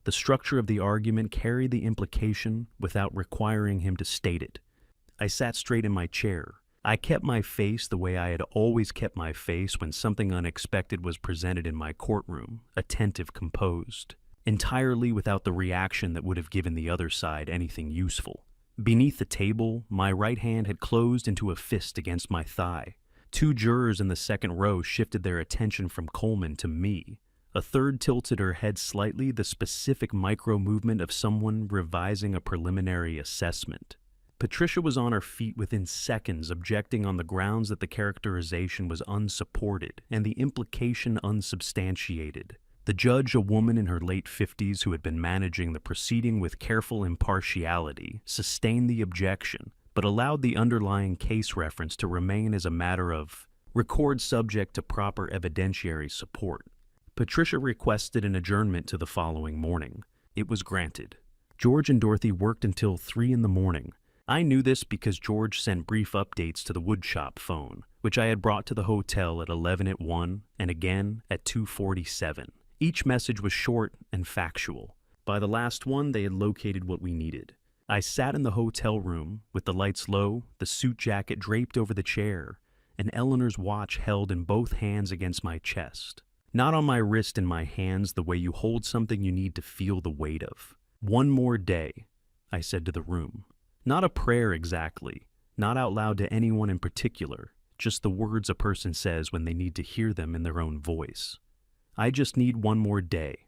The structure of the argument carried the implication without requiring him to state it. I sat straight in my chair. I kept my face the way I had always kept my face when something unexpected was presented in my courtroom, attentive, composed, entirely without the reaction that would have given the other side anything useful. Beneath the table, my right hand had closed into a fist against my thigh. Two jurors in the second row shifted their attention from Coleman to me. A third tilted her head slightly, the specific micro-movement of someone revising a preliminary assessment. Patricia was on her feet within seconds, objecting on the grounds that the characterization was unsupported and the implication unsubstantiated. The judge, a woman in her late 50s who had been managing the proceeding with careful impartiality, sustained the objection, but allowed the underlying case reference to remain as a matter of record subject to proper evidentiary support. Patricia requested an adjournment to the following morning. It was granted. George and Dorothy worked until 3 in the morning. I knew this because George sent brief updates to the woodshop phone, which I had brought to the hotel at 11:01 and again at 2:47. Each message was short and factual. By the last one, they had located what we needed. I sat in the hotel room, with the lights low, the suit jacket draped over the chair, and Eleanor's watch held in both hands against my chest. Not on my wrist and my hands the way you hold something you need to feel the weight of. One more day, I said to the room. Not a prayer exactly, not out loud to anyone in particular, just the words a person says when they need to hear them in their own voice. I just need one more day.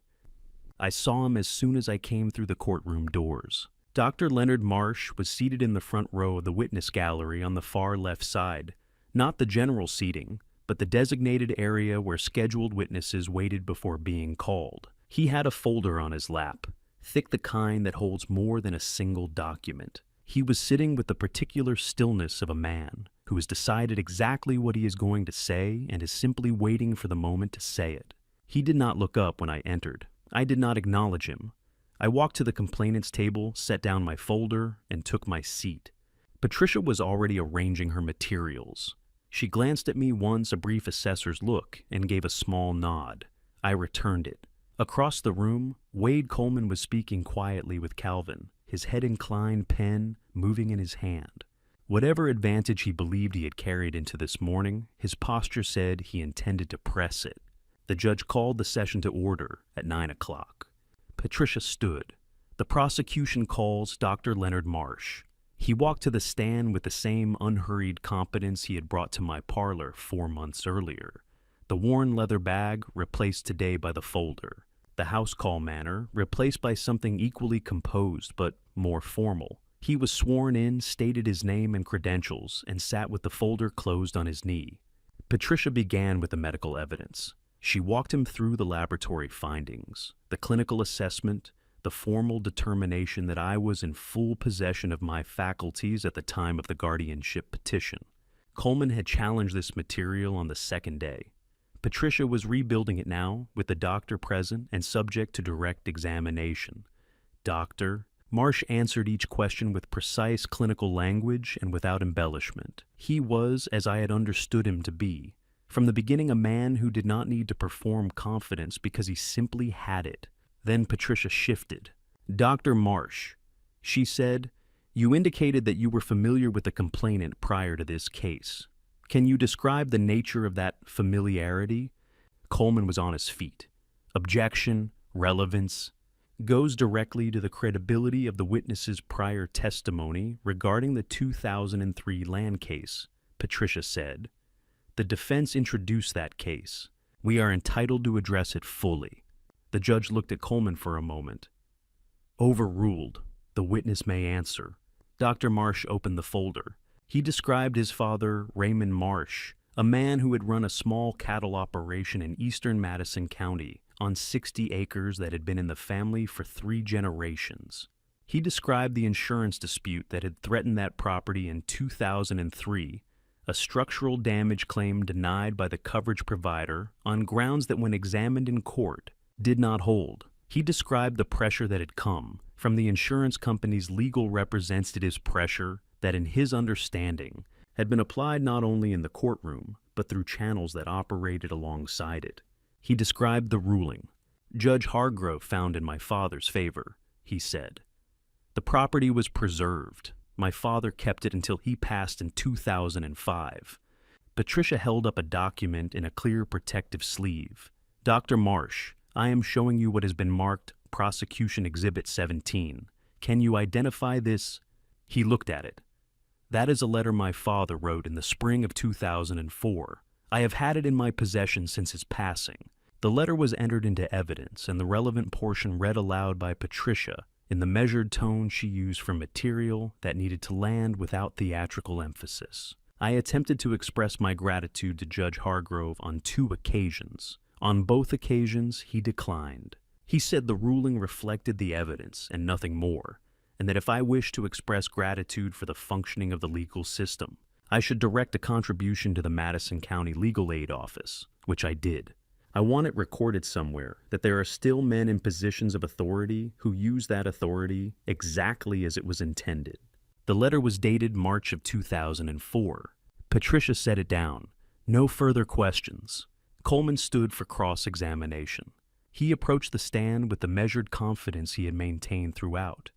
I saw him as soon as I came through the courtroom doors. Dr. Leonard Marsh was seated in the front row of the witness gallery on the far left side, not the general seating, but the designated area where scheduled witnesses waited before being called. He had a folder on his lap, thick, the kind that holds more than a single document. He was sitting with the particular stillness of a man who has decided exactly what he is going to say and is simply waiting for the moment to say it. He did not look up when I entered. I did not acknowledge him. I walked to the complainant's table, set down my folder, and took my seat. Patricia was already arranging her materials. She glanced at me once, a brief assessor's look, and gave a small nod. I returned it. Across the room, Wade Coleman was speaking quietly with Calvin, his head inclined, pen moving in his hand. Whatever advantage he believed he had carried into this morning, his posture said he intended to press it. The judge called the session to order at 9 o'clock. Patricia stood. The prosecution calls Dr. Leonard Marsh. He walked to the stand with the same unhurried competence he had brought to my parlor 4 months earlier. The worn leather bag replaced today by the folder. The house call manner replaced by something equally composed but more formal. He was sworn in, stated his name and credentials, and sat with the folder closed on his knee. Patricia began with the medical evidence. She walked him through the laboratory findings, the clinical assessment, the formal determination that I was in full possession of my faculties at the time of the guardianship petition. Coleman had challenged this material on the second day. Patricia was rebuilding it now, with the doctor present and subject to direct examination. Doctor, Marsh answered each question with precise clinical language and without embellishment. He was, as I had understood him to be, from the beginning a man who did not need to perform confidence because he simply had it. Then Patricia shifted. Dr. Marsh, she said, you indicated that you were familiar with the complainant prior to this case. Can you describe the nature of that familiarity? Coleman was on his feet. Objection, relevance, goes directly to the credibility of the witness's prior testimony regarding the 2003 land case, Patricia said. The defense introduced that case. We are entitled to address it fully. The judge looked at Coleman for a moment. Overruled. The witness may answer. Dr. Marsh opened the folder. He described his father, Raymond Marsh, a man who had run a small cattle operation in eastern Madison County on 60 acres that had been in the family for 3 generations. He described the insurance dispute that had threatened that property in 2003, a structural damage claim denied by the coverage provider on grounds that when examined in court did not hold. He described the pressure that had come from the insurance company's legal representative's pressure that in his understanding had been applied not only in the courtroom but through channels that operated alongside it. He described the ruling. Judge Hargrove found in my father's favor, he said. The property was preserved. My father kept it until he passed in 2005. Patricia held up a document in a clear protective sleeve. Dr. Marsh, I am showing you what has been marked Prosecution Exhibit 17. Can you identify this? He looked at it. That is a letter my father wrote in the spring of 2004. I have had it in my possession since his passing. The letter was entered into evidence and the relevant portion read aloud by Patricia in the measured tone she used for material that needed to land without theatrical emphasis. I attempted to express my gratitude to Judge Hargrove on 2 occasions. On both occasions, he declined. He said the ruling reflected the evidence and nothing more, and that if I wished to express gratitude for the functioning of the legal system, I should direct a contribution to the Madison County Legal Aid Office, which I did. I want it recorded somewhere that there are still men in positions of authority who use that authority exactly as it was intended. The letter was dated March of 2004. Patricia set it down. No further questions. Coleman stood for cross-examination. He approached the stand with the measured confidence he had maintained throughout,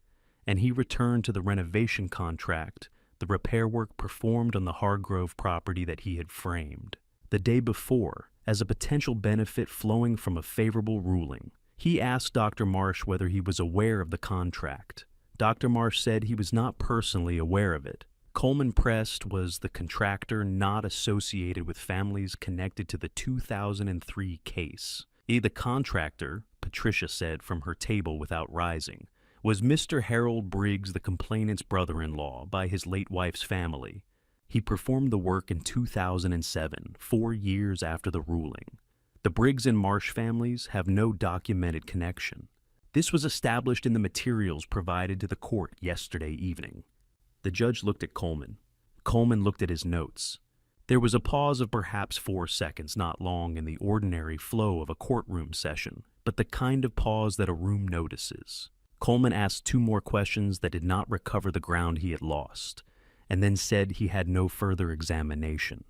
and he returned to the renovation contract, the repair work performed on the Hargrove property that he had framed. The day before, as a potential benefit flowing from a favorable ruling, he asked Dr. Marsh whether he was aware of the contract. Dr. Marsh said he was not personally aware of it. Coleman pressed was the contractor not associated with families connected to the 2003 case. The contractor, Patricia said from her table without rising, was Mr. Harold Briggs, the complainant's brother-in-law by his late wife's family. He performed the work in 2007, 4 years after the ruling. The Briggs and Marsh families have no documented connection. This was established in the materials provided to the court yesterday evening. The judge looked at Coleman. Coleman looked at his notes. There was a pause of perhaps 4 seconds, not long in the ordinary flow of a courtroom session, but the kind of pause that a room notices. Coleman asked 2 more questions that did not recover the ground he had lost, and then said he had no further examination.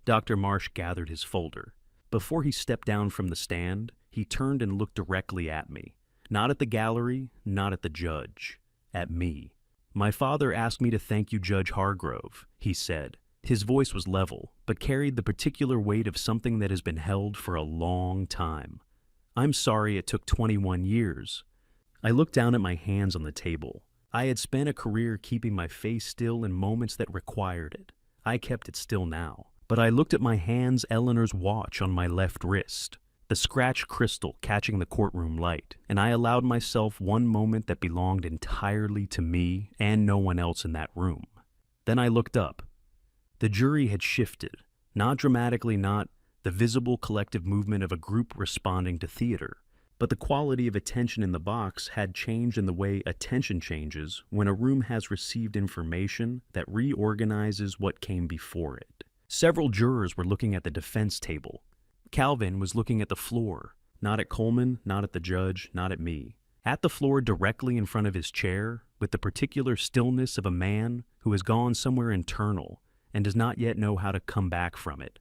Dr. Marsh gathered his folder. Before he stepped down from the stand, he turned and looked directly at me. Not at the gallery, not at the judge. At me. My father asked me to thank you, Judge Hargrove, he said. His voice was level, but carried the particular weight of something that has been held for a long time. I'm sorry it took 21 years. I looked down at my hands on the table. I had spent a career keeping my face still in moments that required it. I kept it still now. But I looked at my hands, Eleanor's watch on my left wrist, the scratched crystal catching the courtroom light, and I allowed myself one moment that belonged entirely to me and no one else in that room. Then I looked up. The jury had shifted, not dramatically, not the visible collective movement of a group responding to theater, but the quality of attention in the box had changed in the way attention changes when a room has received information that reorganizes what came before it. Several jurors were looking at the defense table. Calvin was looking at the floor, not at Coleman, not at the judge, not at me. At the floor directly in front of his chair, with the particular stillness of a man who has gone somewhere internal and does not yet know how to come back from it.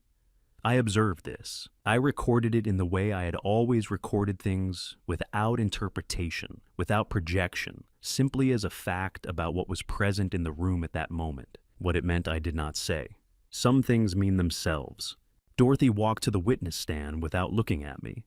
I observed this. I recorded it in the way I had always recorded things, without interpretation, without projection, simply as a fact about what was present in the room at that moment. What it meant I did not say. Some things mean themselves. Dorothy walked to the witness stand without looking at me.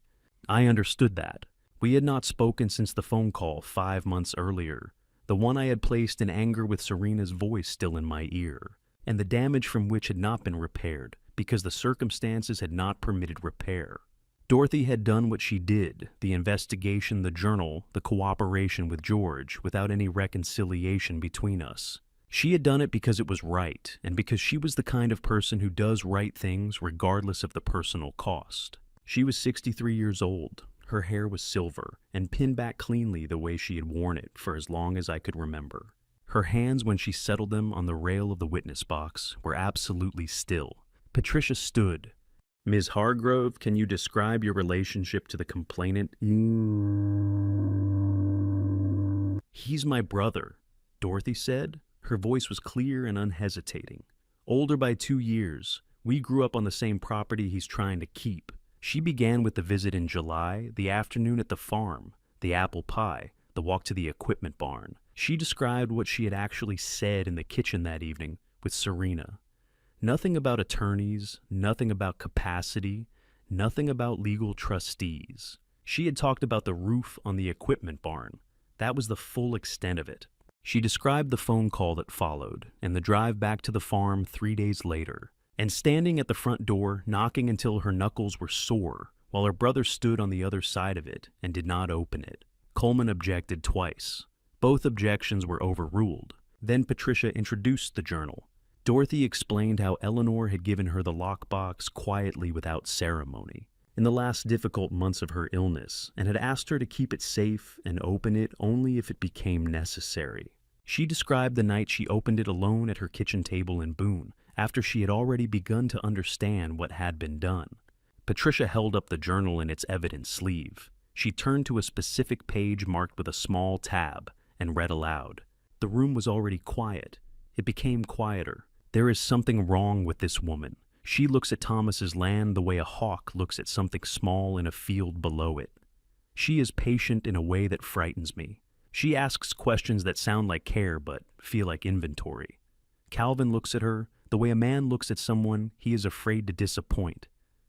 I understood that. We had not spoken since the phone call 5 months earlier, the one I had placed in anger with Serena's voice still in my ear, and the damage from which had not been repaired because the circumstances had not permitted repair. Dorothy had done what she did, the investigation, the journal, the cooperation with George, without any reconciliation between us. She had done it because it was right, and because she was the kind of person who does right things regardless of the personal cost. She was 63 years old. Her hair was silver, and pinned back cleanly the way she had worn it for as long as I could remember. Her hands, when she settled them on the rail of the witness box, were absolutely still. Patricia stood. Ms. Hargrove, can you describe your relationship to the complainant? He's my brother, Dorothy said. Her voice was clear and unhesitating. Older by 2 years. We grew up on the same property he's trying to keep. She began with the visit in July, the afternoon at the farm, the apple pie, the walk to the equipment barn. She described what she had actually said in the kitchen that evening with Serena. Nothing about attorneys, nothing about capacity, nothing about legal trustees. She had talked about the roof on the equipment barn. That was the full extent of it. She described the phone call that followed and the drive back to the farm 3 days later, and standing at the front door, knocking until her knuckles were sore, while her brother stood on the other side of it and did not open it. Coleman objected twice. Both objections were overruled. Then Patricia introduced the journal. Dorothy explained how Eleanor had given her the lockbox quietly without ceremony in the last difficult months of her illness, and had asked her to keep it safe and open it only if it became necessary. She described the night she opened it alone at her kitchen table in Boone, after she had already begun to understand what had been done. Patricia held up the journal in its evidence sleeve. She turned to a specific page marked with a small tab and read aloud. The room was already quiet. It became quieter. There is something wrong with this woman. She looks at Thomas's land the way a hawk looks at something small in a field below it. She is patient in a way that frightens me. She asks questions that sound like care but feel like inventory. Calvin looks at her the way a man looks at someone he is afraid to disappoint.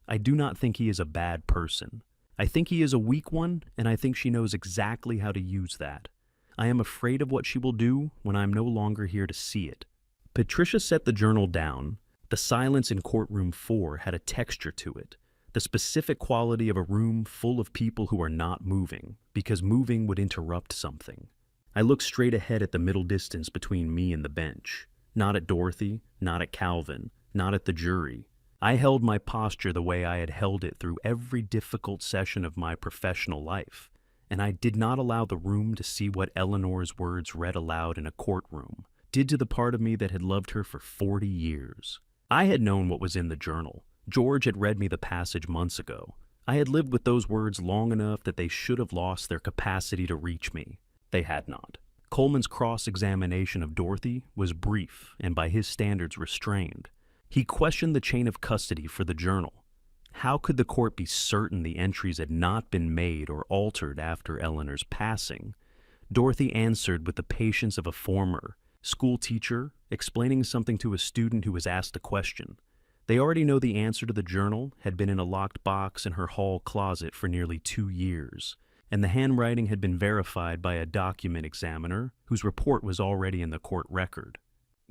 I do not think he is a bad person. I think he is a weak one, and I think she knows exactly how to use that. I am afraid of what she will do when I am no longer here to see it. Patricia set the journal down. The silence in courtroom 4 had a texture to it, the specific quality of a room full of people who are not moving, because moving would interrupt something. I looked straight ahead at the middle distance between me and the bench, not at Dorothy, not at Calvin, not at the jury. I held my posture the way I had held it through every difficult session of my professional life, and I did not allow the room to see what Eleanor's words read aloud in a courtroom did to the part of me that had loved her for 40 years. I had known what was in the journal. George had read me the passage months ago. I had lived with those words long enough that they should have lost their capacity to reach me. They had not. Coleman's cross-examination of Dorothy was brief and by his standards restrained. He questioned the chain of custody for the journal. How could the court be certain the entries had not been made or altered after Eleanor's passing? Dorothy answered with the patience of a former school teacher explaining something to a student who was asked a question. They already know the answer to the journal had been in a locked box in her hall closet for nearly 2 years, and the handwriting had been verified by a document examiner whose report was already in the court record.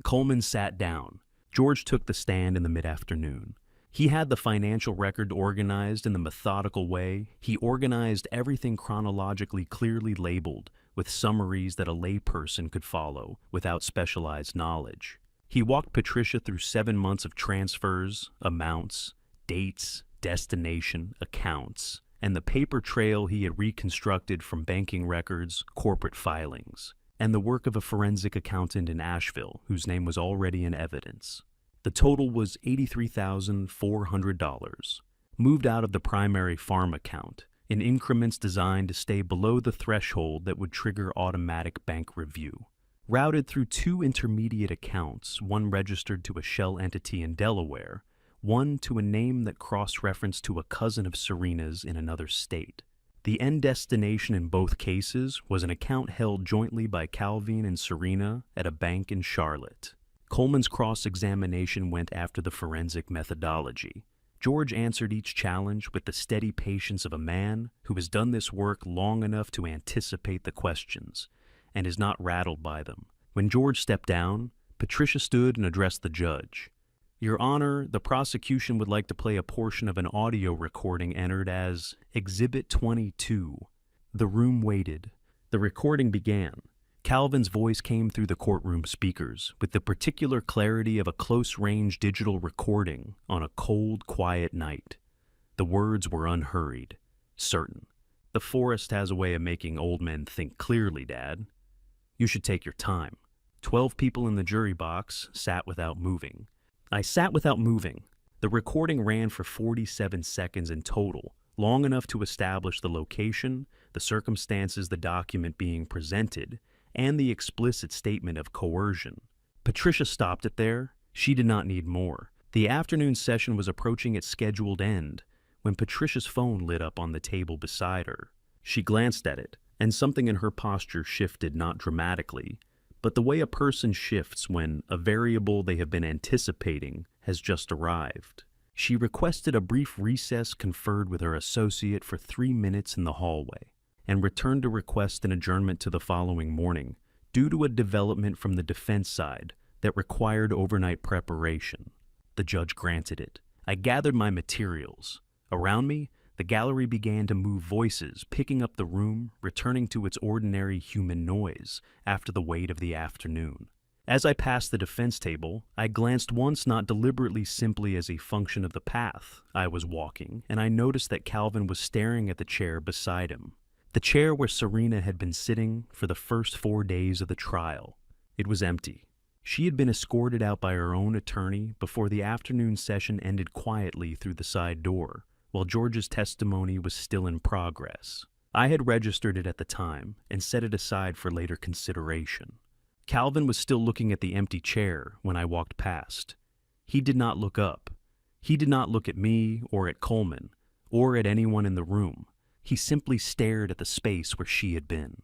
Coleman sat down. George took the stand in the mid-afternoon. He had the financial record organized in the methodical way. He organized everything chronologically clearly labeled, with summaries that a layperson could follow without specialized knowledge. He walked Patricia through 7 months of transfers, amounts, dates, destination, accounts, and the paper trail he had reconstructed from banking records, corporate filings, and the work of a forensic accountant in Asheville whose name was already in evidence. The total was $83,400, moved out of the primary farm account, in increments designed to stay below the threshold that would trigger automatic bank review. Routed through 2 intermediate accounts, one registered to a shell entity in Delaware, one to a name that cross-referenced to a cousin of Serena's in another state. The end destination in both cases was an account held jointly by Calvin and Serena at a bank in Charlotte. Coleman's cross-examination went after the forensic methodology. George answered each challenge with the steady patience of a man who has done this work long enough to anticipate the questions and is not rattled by them. When George stepped down, Patricia stood and addressed the judge. Your Honor, the prosecution would like to play a portion of an audio recording entered as Exhibit 22. The room waited. The recording began. Calvin's voice came through the courtroom speakers with the particular clarity of a close-range digital recording on a cold, quiet night. The words were unhurried, certain. The forest has a way of making old men think clearly, Dad. You should take your time. 12 people in the jury box sat without moving. I sat without moving. The recording ran for 47 seconds in total, long enough to establish the location, the circumstances the document being presented, and the explicit statement of coercion. Patricia stopped it there. She did not need more. The afternoon session was approaching its scheduled end when Patricia's phone lit up on the table beside her. She glanced at it, and something in her posture shifted, not dramatically, but the way a person shifts when a variable they have been anticipating has just arrived. She requested a brief recess, conferred with her associate for 3 minutes in the hallway, and returned to request an adjournment to the following morning due to a development from the defense side that required overnight preparation. The judge granted it. I gathered my materials. Around me, the gallery began to move, voices picking up the room, returning to its ordinary human noise after the wait of the afternoon. As I passed the defense table, I glanced once, not deliberately, simply as a function of the path I was walking, and I noticed that Calvin was staring at the chair beside him. The chair where Serena had been sitting for the first 4 days of the trial. It was empty. She had been escorted out by her own attorney before the afternoon session ended quietly through the side door, while George's testimony was still in progress. I had registered it at the time and set it aside for later consideration. Calvin was still looking at the empty chair when I walked past. He did not look up. He did not look at me or at Coleman or at anyone in the room. He simply stared at the space where she had been.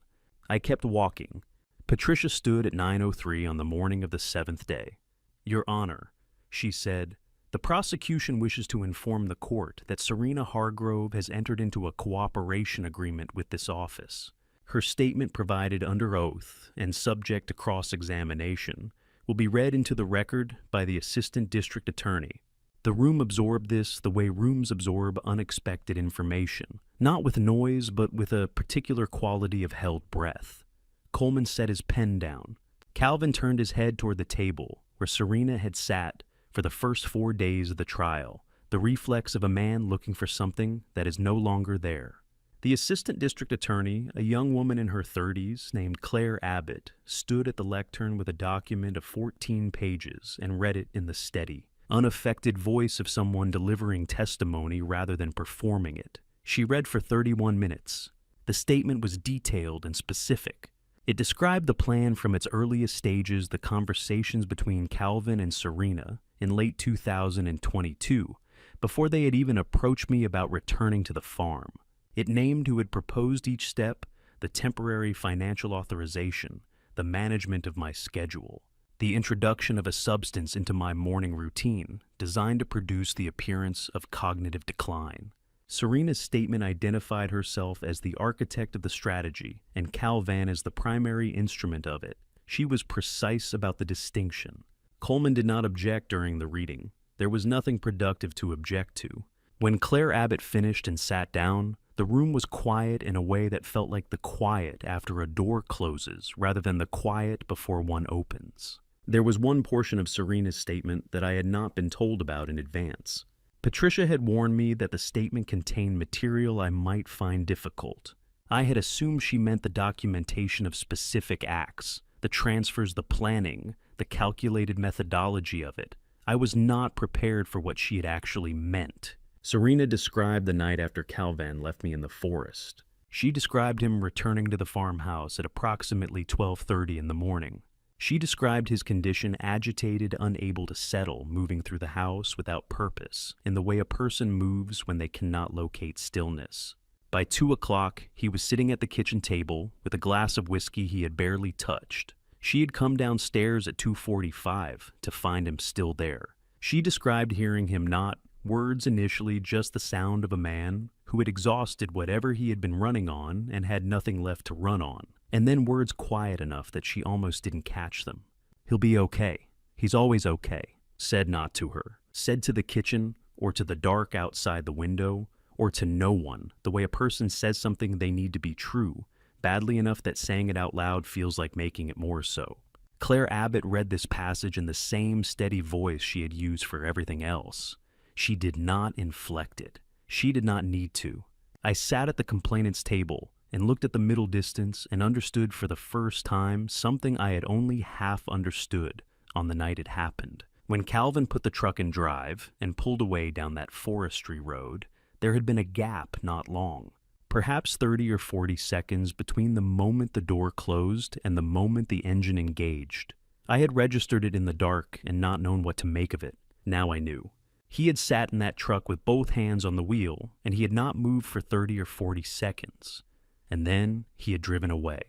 I kept walking. Patricia stood at 9:03 on the morning of the 7th day. "Your Honor," she said, "the prosecution wishes to inform the court that Serena Hargrove has entered into a cooperation agreement with this office. Her statement, provided under oath and subject to cross-examination, will be read into the record by the Assistant District Attorney." The room absorbed this the way rooms absorb unexpected information, not with noise, but with a particular quality of held breath. Coleman set his pen down. Calvin turned his head toward the table where Serena had sat for the first 4 days of the trial, the reflex of a man looking for something that is no longer there. The assistant district attorney, a young woman in her 30s named Claire Abbott, stood at the lectern with a document of 14 pages and read it in the steady, unaffected voice of someone delivering testimony rather than performing it. She read for 31 minutes. The statement was detailed and specific. It described the plan from its earliest stages, the conversations between Calvin and Serena in late 2022, before they had even approached me about returning to the farm. It named who had proposed each step, the temporary financial authorization, the management of my schedule, the introduction of a substance into my morning routine designed to produce the appearance of cognitive decline. Serena's statement identified herself as the architect of the strategy and Calvin as the primary instrument of it. She was precise about the distinction. Coleman did not object during the reading. There was nothing productive to object to. When Claire Abbott finished and sat down, the room was quiet in a way that felt like the quiet after a door closes rather than the quiet before one opens. There was one portion of Serena's statement that I had not been told about in advance. Patricia had warned me that the statement contained material I might find difficult. I had assumed she meant the documentation of specific acts, the transfers, the planning, the calculated methodology of it. I was not prepared for what she had actually meant. Serena described the night after Calvin left me in the forest. She described him returning to the farmhouse at approximately 12:30 in the morning. She described his condition, agitated, unable to settle, moving through the house without purpose, in the way a person moves when they cannot locate stillness. By 2 o'clock, he was sitting at the kitchen table with a glass of whiskey he had barely touched. She had come downstairs at 2:45 to find him still there. She described hearing him, not words initially, just the sound of a man who had exhausted whatever he had been running on and had nothing left to run on. And then words quiet enough that she almost didn't catch them. "He'll be okay. He's always okay." Said not to her. Said to the kitchen, or to the dark outside the window, or to no one, the way a person says something they need to be true, badly enough that saying it out loud feels like making it more so. Claire Abbott read this passage in the same steady voice she had used for everything else. She did not inflect it. She did not need to. I sat at the complainant's table, and looked at the middle distance and understood for the first time something I had only half understood on the night it happened. When Calvin put the truck in drive and pulled away down that forestry road, there had been a gap not long, perhaps 30 or 40 seconds between the moment the door closed and the moment the engine engaged. I had registered it in the dark and not known what to make of it. Now I knew. He had sat in that truck with both hands on the wheel, and he had not moved for 30 or 40 seconds. And then he had driven away.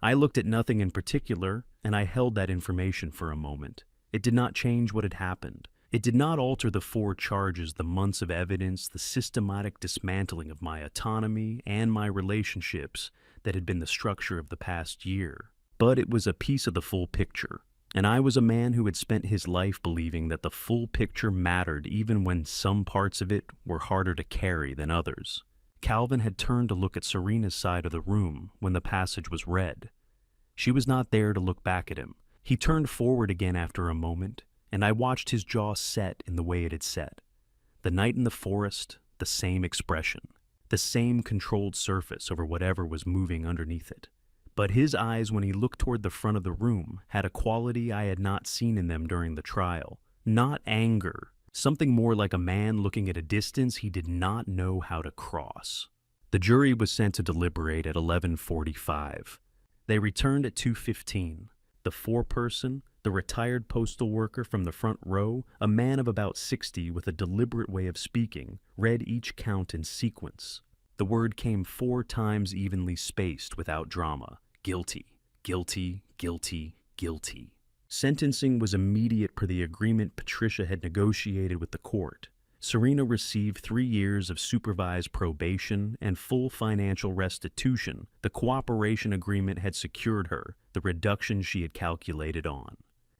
I looked at nothing in particular, and I held that information for a moment. It did not change what had happened. It did not alter the 4 charges, the months of evidence, the systematic dismantling of my autonomy and my relationships that had been the structure of the past year. But it was a piece of the full picture. And I was a man who had spent his life believing that the full picture mattered even when some parts of it were harder to carry than others. Calvin had turned to look at Serena's side of the room when the passage was read. She was not there to look back at him. He turned forward again after a moment, and I watched his jaw set in the way it had set. The night in the forest, the same expression, the same controlled surface over whatever was moving underneath it. But his eyes, when he looked toward the front of the room, had a quality I had not seen in them during the trial. Not anger, something more like a man looking at a distance he did not know how to cross. The jury was sent to deliberate at 11:45. They returned at 2:15. The foreperson, the retired postal worker from the front row, a man of about 60 with a deliberate way of speaking, read each count in sequence. The word came 4 times evenly spaced without drama. Guilty, guilty, guilty, guilty. Sentencing was immediate per the agreement Patricia had negotiated with the court. Serena received 3 years of supervised probation and full financial restitution. The cooperation agreement had secured her, the reduction she had calculated on.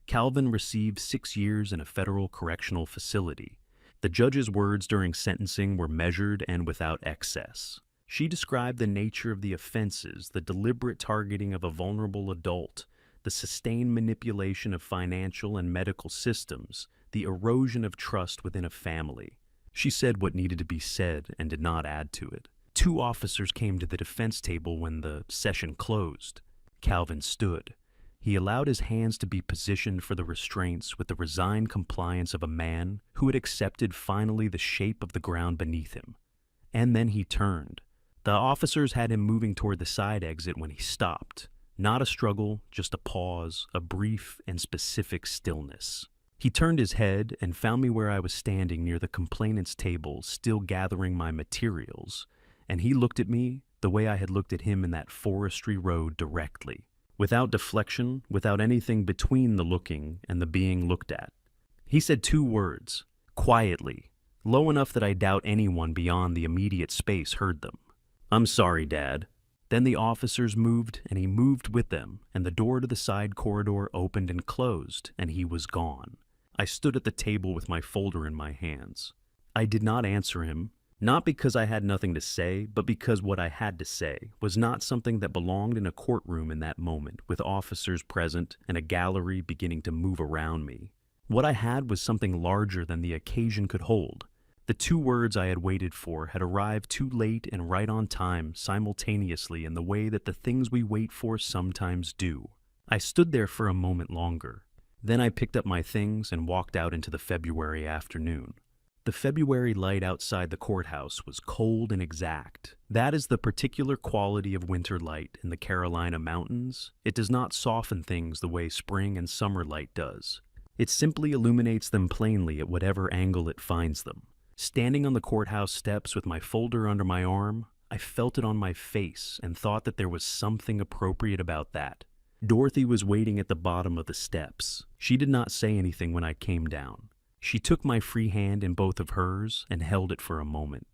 Calvin received 6 years in a federal correctional facility. The judge's words during sentencing were measured and without excess. She described the nature of the offenses, the deliberate targeting of a vulnerable adult, the sustained manipulation of financial and medical systems, the erosion of trust within a family. She said what needed to be said and did not add to it. 2 officers came to the defense table when the session closed. Calvin stood. He allowed his hands to be positioned for the restraints with the resigned compliance of a man who had accepted finally the shape of the ground beneath him. And then he turned. The officers had him moving toward the side exit when he stopped. Not a struggle, just a pause, a brief and specific stillness. He turned his head and found me where I was standing near the complainant's table, still gathering my materials, and he looked at me the way I had looked at him in that forestry road directly, without deflection, without anything between the looking and the being looked at. He said 2 words, quietly, low enough that I doubt anyone beyond the immediate space heard them. "I'm sorry, Dad." Then the officers moved, and he moved with them, and the door to the side corridor opened and closed, and he was gone. I stood at the table with my folder in my hands. I did not answer him, not because I had nothing to say, but because what I had to say was not something that belonged in a courtroom in that moment, with officers present and a gallery beginning to move around me. What I had was something larger than the occasion could hold. The 2 words I had waited for had arrived too late and right on time, simultaneously, in the way that the things we wait for sometimes do. I stood there for a moment longer. Then I picked up my things and walked out into the February afternoon. The February light outside the courthouse was cold and exact. That is the particular quality of winter light in the Carolina mountains. It does not soften things the way spring and summer light does. It simply illuminates them plainly at whatever angle it finds them. Standing on the courthouse steps with my folder under my arm, I felt it on my face and thought that there was something appropriate about that. Dorothy was waiting at the bottom of the steps. She did not say anything when I came down. She took my free hand in both of hers and held it for a moment.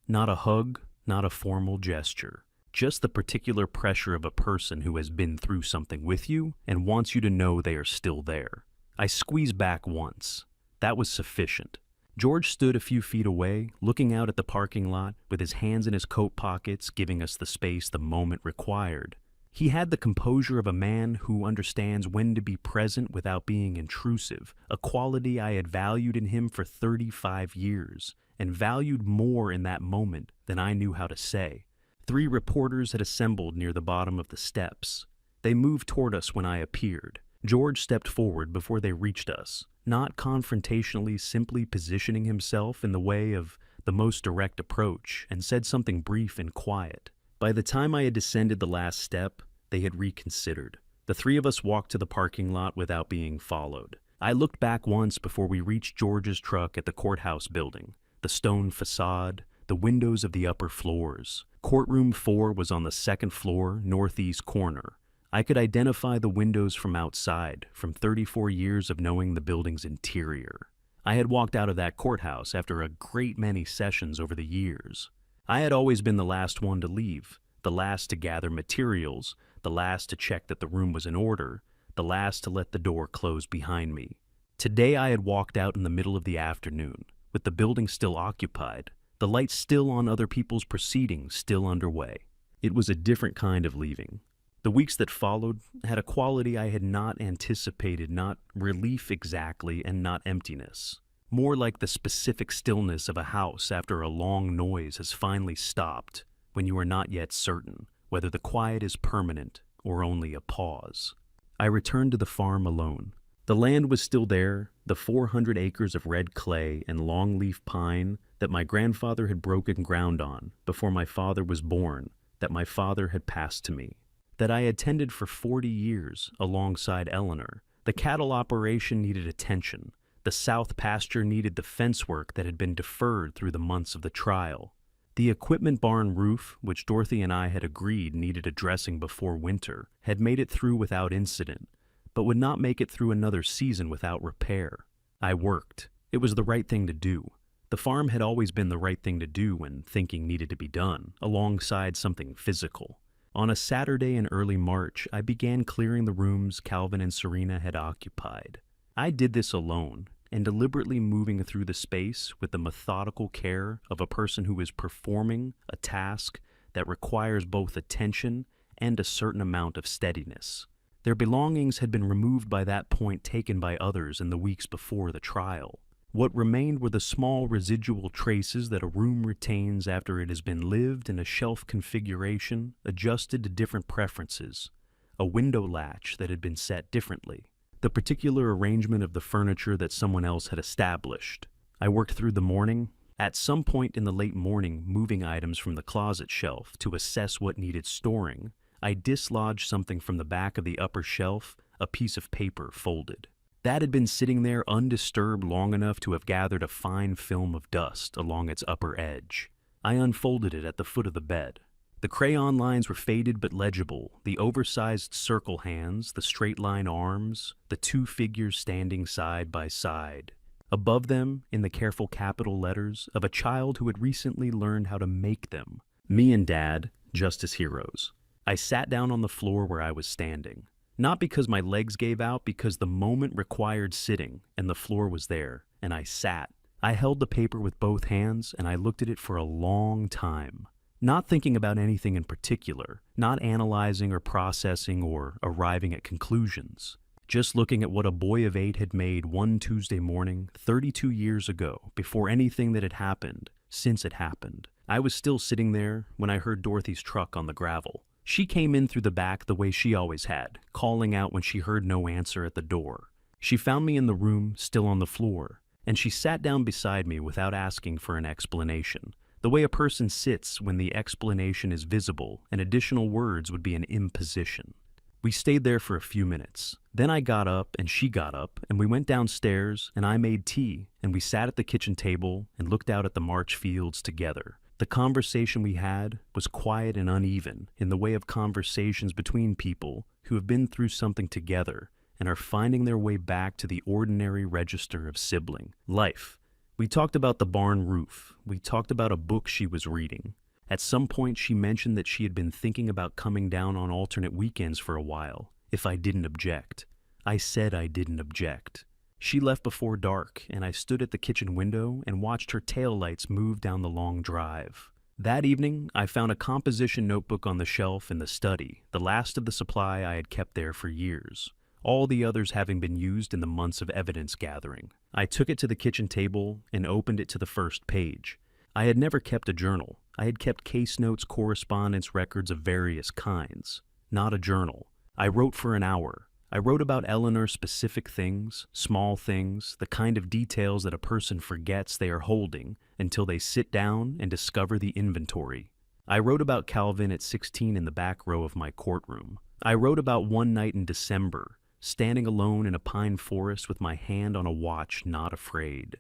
Not a hug, not a formal gesture. Just the particular pressure of a person who has been through something with you and wants you to know they are still there. I squeezed back once. That was sufficient. George stood a few feet away, looking out at the parking lot, with his hands in his coat pockets, giving us the space the moment required. He had the composure of a man who understands when to be present without being intrusive, a quality I had valued in him for 35 years, and valued more in that moment than I knew how to say. 3 reporters had assembled near the bottom of the steps. They moved toward us when I appeared. George stepped forward before they reached us, not confrontationally, simply positioning himself in the way of the most direct approach, and said something brief and quiet. By the time I had descended the last step, they had reconsidered. The 3 of us walked to the parking lot without being followed. I looked back once before we reached George's truck at the courthouse building. The stone facade, the windows of the upper floors. Courtroom 4 was on the 2nd floor, northeast corner. I could identify the windows from outside, from 34 years of knowing the building's interior. I had walked out of that courthouse after a great many sessions over the years. I had always been the last one to leave, the last to gather materials, the last to check that the room was in order, the last to let the door close behind me. Today I had walked out in the middle of the afternoon, with the building still occupied, the lights still on other people's proceedings still underway. It was a different kind of leaving. The weeks that followed had a quality I had not anticipated, not relief exactly, and not emptiness. More like the specific stillness of a house after a long noise has finally stopped, when you are not yet certain whether the quiet is permanent or only a pause. I returned to the farm alone. The land was still there, the 400 acres of red clay and longleaf pine that my grandfather had broken ground on before my father was born, that my father had passed to me, that I had tended for 40 years alongside Eleanor. The cattle operation needed attention. The south pasture needed the fence work that had been deferred through the months of the trial. The equipment barn roof, which Dorothy and I had agreed needed addressing before winter, had made it through without incident, but would not make it through another season without repair. I worked. It was the right thing to do. The farm had always been the right thing to do when thinking needed to be done, alongside something physical. On a Saturday in early March, I began clearing the rooms Calvin and Serena had occupied. I did this alone, and deliberately moving through the space with the methodical care of a person who is performing a task that requires both attention and a certain amount of steadiness. Their belongings had been removed by that point taken by others in the weeks before the trial. What remained were the small residual traces that a room retains after it has been lived in a shelf configuration adjusted to different preferences, a window latch that had been set differently, the particular arrangement of the furniture that someone else had established. I worked through the morning, at some point in the late morning moving items from the closet shelf to assess what needed storing. I dislodged something from the back of the upper shelf, a piece of paper folded. That had been sitting there undisturbed long enough to have gathered a fine film of dust along its upper edge. I unfolded it at the foot of the bed. The crayon lines were faded but legible, the oversized circle hands, the straight line arms, the 2 figures standing side by side. Above them, in the careful capital letters of a child who had recently learned how to make them, me and Dad, just as heroes. I sat down on the floor where I was standing. Not because my legs gave out, because the moment required sitting, and the floor was there, and I sat. I held the paper with both hands, and I looked at it for a long time. Not thinking about anything in particular, not analyzing or processing or arriving at conclusions. Just looking at what a boy of 8 had made one Tuesday morning, 32 years ago, before anything that had happened, since it happened. I was still sitting there when I heard Dorothy's truck on the gravel. She came in through the back the way she always had, calling out when she heard no answer at the door. She found me in the room, still on the floor, and she sat down beside me without asking for an explanation. The way a person sits when the explanation is visible and additional words would be an imposition. We stayed there for a few minutes. Then I got up and she got up and we went downstairs and I made tea and we sat at the kitchen table and looked out at the March fields together. The conversation we had was quiet and uneven in the way of conversations between people who have been through something together and are finding their way back to the ordinary register of sibling life. We talked about the barn roof. We talked about a book she was reading. At some point, she mentioned that she had been thinking about coming down on alternate weekends for a while, if I didn't object. I said I didn't object. She left before dark, and I stood at the kitchen window and watched her taillights move down the long drive. That evening, I found a composition notebook on the shelf in the study, the last of the supply I had kept there for years, all the others having been used in the months of evidence gathering. I took it to the kitchen table and opened it to the first page. I had never kept a journal. I had kept case notes, correspondence, records of various kinds. Not a journal. I wrote for an hour. I wrote about Eleanor, specific things, small things, the kind of details that a person forgets they are holding until they sit down and discover the inventory. I wrote about Calvin at 16 in the back row of my courtroom. I wrote about one night in December, standing alone in a pine forest with my hand on a watch, not afraid.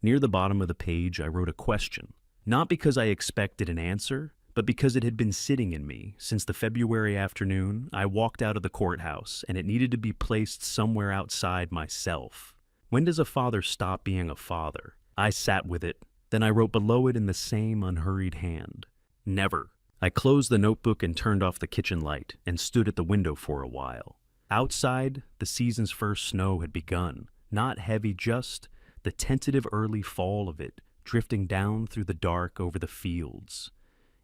Near the bottom of the page, I wrote a question, not because I expected an answer, but because it had been sitting in me since the February afternoon I walked out of the courthouse, and it needed to be placed somewhere outside myself. When does a father stop being a father? I sat with it. Then I wrote below it in the same unhurried hand. Never. I closed the notebook and turned off the kitchen light and stood at the window for a while. Outside, the season's first snow had begun. Not heavy, just the tentative early fall of it, drifting down through the dark over the fields.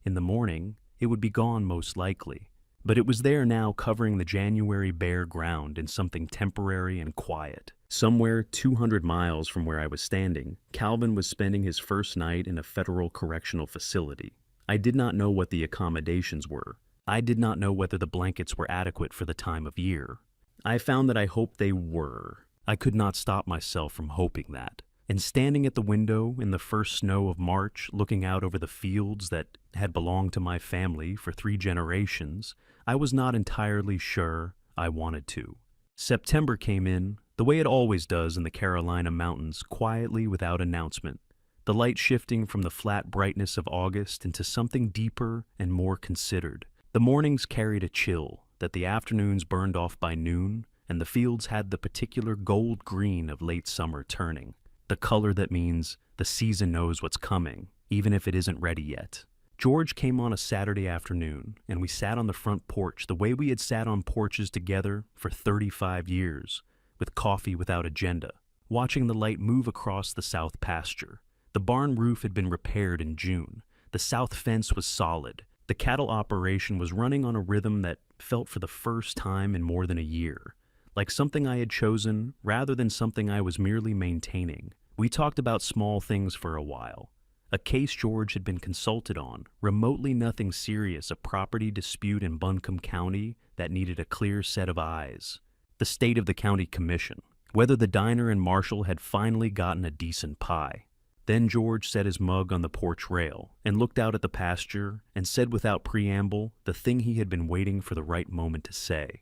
In the morning, it would be gone most likely, but it was there now, covering the January bare ground in something temporary and quiet. Somewhere 200 miles from where I was standing, Calvin was spending his first night in a federal correctional facility. I did not know what the accommodations were. I did not know whether the blankets were adequate for the time of year. I found that I hoped they were. I could not stop myself from hoping that. And standing at the window in the first snow of March, looking out over the fields that had belonged to my family for 3 generations, I was not entirely sure I wanted to. September came in, the way it always does in the Carolina mountains, quietly without announcement, the light shifting from the flat brightness of August into something deeper and more considered. The mornings carried a chill that the afternoons burned off by noon, and the fields had the particular gold green of late summer turning. The color that means the season knows what's coming, even if it isn't ready yet. George came on a Saturday afternoon, and we sat on the front porch the way we had sat on porches together for 35 years, with coffee without agenda, watching the light move across the south pasture. The barn roof had been repaired in June. The south fence was solid. The cattle operation was running on a rhythm that felt for the first time in more than a year, like something I had chosen rather than something I was merely maintaining. We talked about small things for a while. A case George had been consulted on, remotely nothing serious, a property dispute in Buncombe County that needed a clear set of eyes. The state of the county commission, whether the diner in Marshall had finally gotten a decent pie. Then George set his mug on the porch rail and looked out at the pasture and said without preamble the thing he had been waiting for the right moment to say.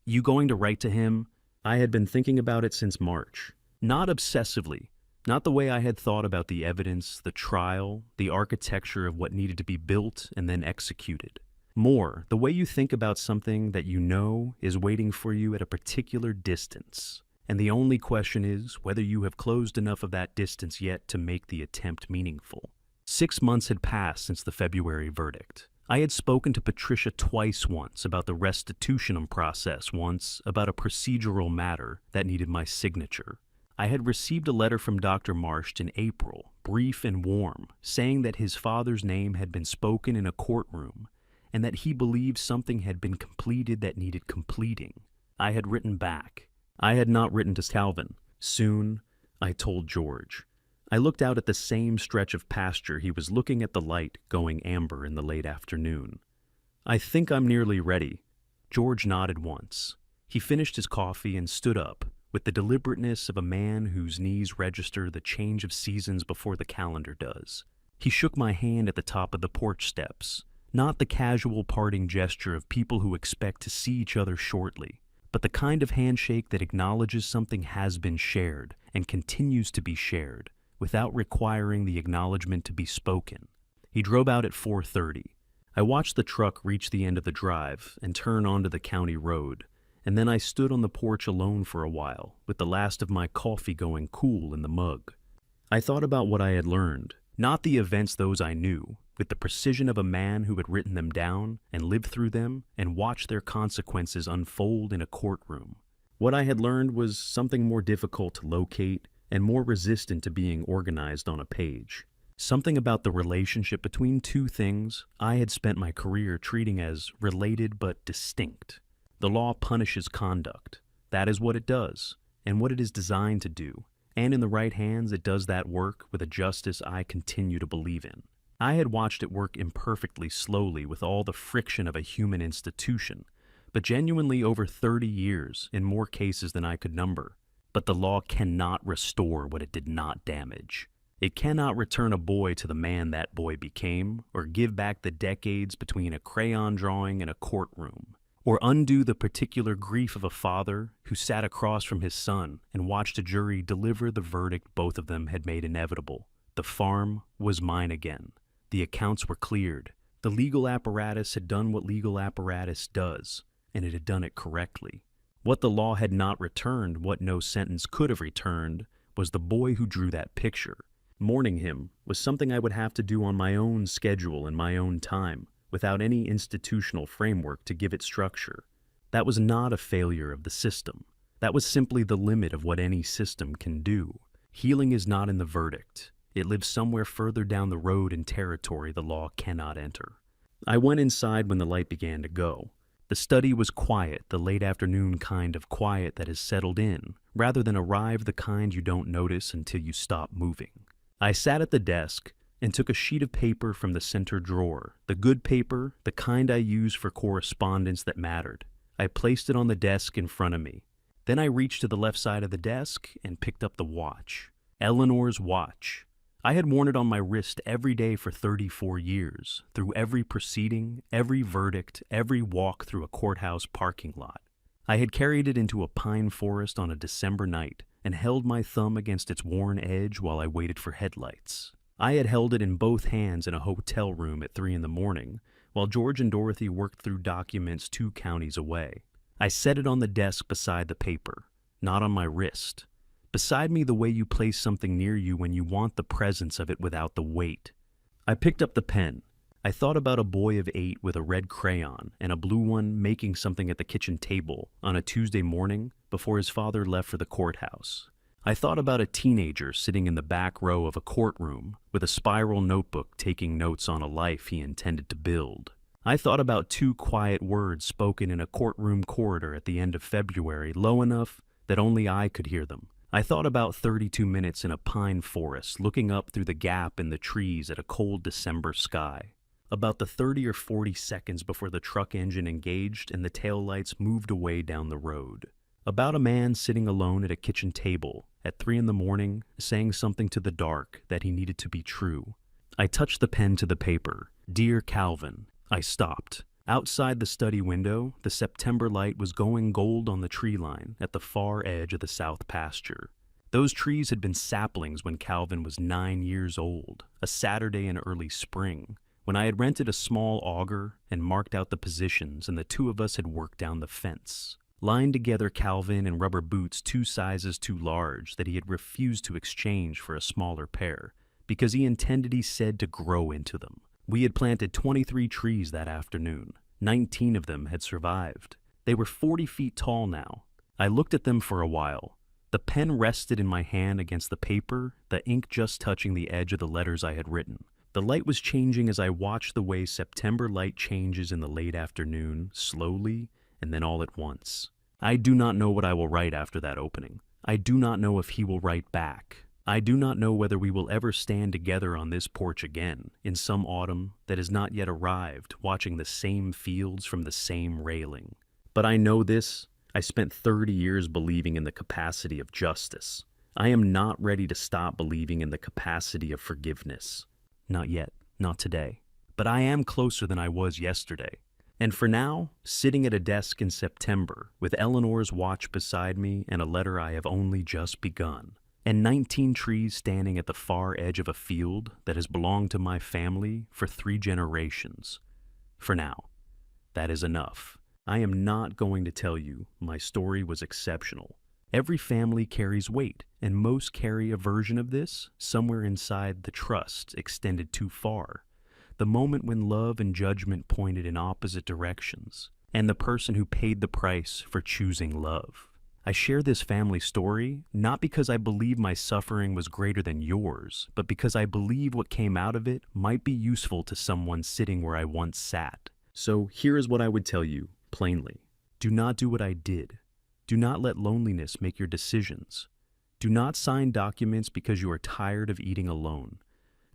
"You going to write to him?" I had been thinking about it since March. Not obsessively, not the way I had thought about the evidence, the trial, the architecture of what needed to be built and then executed. More, the way you think about something that you know is waiting for you at a particular distance. And the only question is whether you have closed enough of that distance yet to make the attempt meaningful. 6 months had passed since the February verdict. I had spoken to Patricia twice, once about the restitution process, once about a procedural matter that needed my signature. I had received a letter from Dr. Marsh in April, brief and warm, saying that his father's name had been spoken in a courtroom and that he believed something had been completed that needed completing. I had written back. I had not written to Calvin. Soon, I told George. I looked out at the same stretch of pasture he was looking at, the light going amber in the late afternoon. "I think I'm nearly ready." George nodded once. He finished his coffee and stood up, with the deliberateness of a man whose knees register the change of seasons before the calendar does. He shook my hand at the top of the porch steps, not the casual parting gesture of people who expect to see each other shortly, but the kind of handshake that acknowledges something has been shared and continues to be shared, without requiring the acknowledgement to be spoken. He drove out at 4:30. I watched the truck reach the end of the drive and turn onto the county road, and then I stood on the porch alone for a while, with the last of my coffee going cool in the mug. I thought about what I had learned, not the events those I knew, with the precision of a man who had written them down and lived through them and watched their consequences unfold in a courtroom. What I had learned was something more difficult to locate and more resistant to being organized on a page. Something about the relationship between two things I had spent my career treating as related but distinct. The law punishes conduct. That is what it does, and what it is designed to do. And in the right hands, it does that work with a justice I continue to believe in. I had watched it work imperfectly slowly with all the friction of a human institution, but genuinely over 30 years in more cases than I could number. But the law cannot restore what it did not damage. It cannot return a boy to the man that boy became, or give back the decades between a crayon drawing and a courtroom, or undo the particular grief of a father who sat across from his son and watched a jury deliver the verdict both of them had made inevitable. The farm was mine again. The accounts were cleared. The legal apparatus had done what legal apparatus does, and it had done it correctly. What the law had not returned, what no sentence could have returned, was the boy who drew that picture. Mourning him was something I would have to do on my own schedule and my own time, without any institutional framework to give it structure. That was not a failure of the system. That was simply the limit of what any system can do. Healing is not in the verdict. It lives somewhere further down the road in territory the law cannot enter. I went inside when the light began to go. The study was quiet, the late afternoon kind of quiet that has settled in, rather than arrive the kind you don't notice until you stop moving. I sat at the desk and took a sheet of paper from the center drawer, the good paper, the kind I use for correspondence that mattered. I placed it on the desk in front of me. Then I reached to the left side of the desk and picked up the watch. Eleanor's watch. I had worn it on my wrist every day for 34 years, through every proceeding, every verdict, every walk through a courthouse parking lot. I had carried it into a pine forest on a December night and held my thumb against its worn edge while I waited for headlights. I had held it in both hands in a hotel room at 3 a.m, while George and Dorothy worked through documents 2 counties away. I set it on the desk beside the paper, not on my wrist. Beside me the way you place something near you when you want the presence of it without the weight. I picked up the pen. I thought about a boy of 8 with a red crayon and a blue one making something at the kitchen table on a Tuesday morning before his father left for the courthouse. I thought about a teenager sitting in the back row of a courtroom with a spiral notebook taking notes on a life he intended to build. I thought about 2 quiet words spoken in a courtroom corridor at the end of February, low enough that only I could hear them. I thought about 32 minutes in a pine forest looking up through the gap in the trees at a cold December sky. About the 30 or 40 seconds before the truck engine engaged and the taillights moved away down the road. About a man sitting alone at a kitchen table at 3 a.m, saying something to the dark that he needed to be true. I touched the pen to the paper. Dear Calvin. I stopped. Outside the study window, the September light was going gold on the tree line at the far edge of the south pasture. Those trees had been saplings when Calvin was 9 years old, a Saturday in early spring, when I had rented a small auger and marked out the positions and the 2 of us had worked down the fence. Lined together Calvin in rubber boots 2 sizes too large that he had refused to exchange for a smaller pair, because he intended, he said, to grow into them. We had planted 23 trees that afternoon. 19 of them had survived. They were 40 feet tall now. I looked at them for a while. The pen rested in my hand against the paper, the ink just touching the edge of the letters I had written. The light was changing as I watched the way September light changes in the late afternoon, slowly, and then all at once. I do not know what I will write after that opening. I do not know if he will write back. I do not know whether we will ever stand together on this porch again, in some autumn that has not yet arrived, watching the same fields from the same railing. But I know this, I spent 30 years believing in the capacity of justice. I am not ready to stop believing in the capacity of forgiveness. Not yet, not today. But I am closer than I was yesterday. And for now, sitting at a desk in September, with Eleanor's watch beside me and a letter I have only just begun, and 19 trees standing at the far edge of a field that has belonged to my family for 3 generations. For now, that is enough. I am not going to tell you my story was exceptional. Every family carries weight, and most carry a version of this somewhere inside the trust extended too far. The moment when love and judgment pointed in opposite directions, and the person who paid the price for choosing love. I share this family story not because I believe my suffering was greater than yours, but because I believe what came out of it might be useful to someone sitting where I once sat. So here is what I would tell you, plainly. Do not do what I did. Do not let loneliness make your decisions. Do not sign documents because you are tired of eating alone.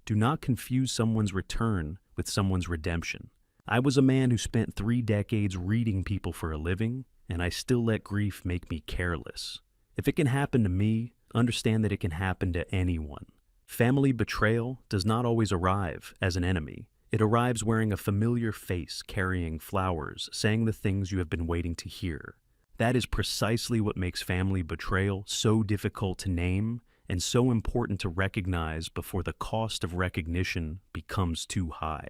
Do not confuse someone's return with someone's redemption. I was a man who spent 3 decades reading people for a living, and I still let grief make me careless. If it can happen to me, understand that it can happen to anyone. Family betrayal does not always arrive as an enemy. It arrives wearing a familiar face, carrying flowers, saying the things you have been waiting to hear. That is precisely what makes family betrayal so difficult to name and so important to recognize before the cost of recognition becomes too high.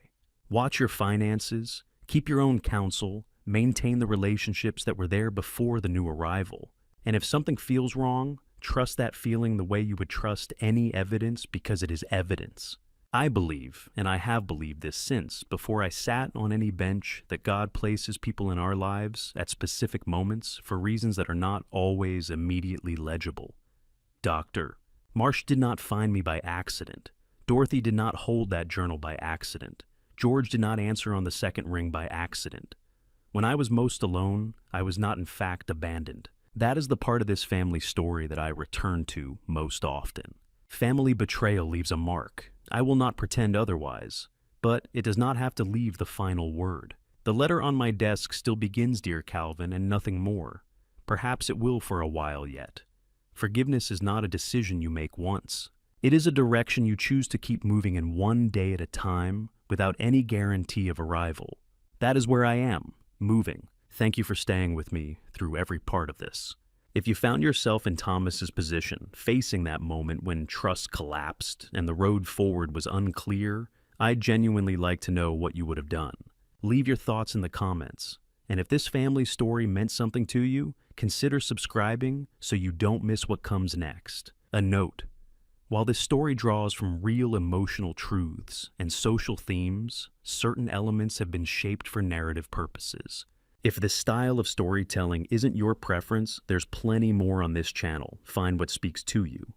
Watch your finances, keep your own counsel, maintain the relationships that were there before the new arrival. And if something feels wrong, trust that feeling the way you would trust any evidence because it is evidence. I believe, and I have believed this since, before I sat on any bench, that God places people in our lives at specific moments for reasons that are not always immediately legible. Doctor, Marsh did not find me by accident. Dorothy did not hold that journal by accident. George did not answer on the second ring by accident. When I was most alone, I was not in fact abandoned. That is the part of this family story that I return to most often. Family betrayal leaves a mark. I will not pretend otherwise, but it does not have to leave the final word. The letter on my desk still begins, "Dear Calvin," and nothing more. Perhaps it will for a while yet. Forgiveness is not a decision you make once. It is a direction you choose to keep moving in one day at a time without any guarantee of arrival. That is where I am, moving. Thank you for staying with me through every part of this. If you found yourself in Thomas's position, facing that moment when trust collapsed and the road forward was unclear, I'd genuinely like to know what you would have done. Leave your thoughts in the comments. And if this family story meant something to you, consider subscribing so you don't miss what comes next. A note: while this story draws from real emotional truths and social themes, certain elements have been shaped for narrative purposes. If this style of storytelling isn't your preference, there's plenty more on this channel. Find what speaks to you.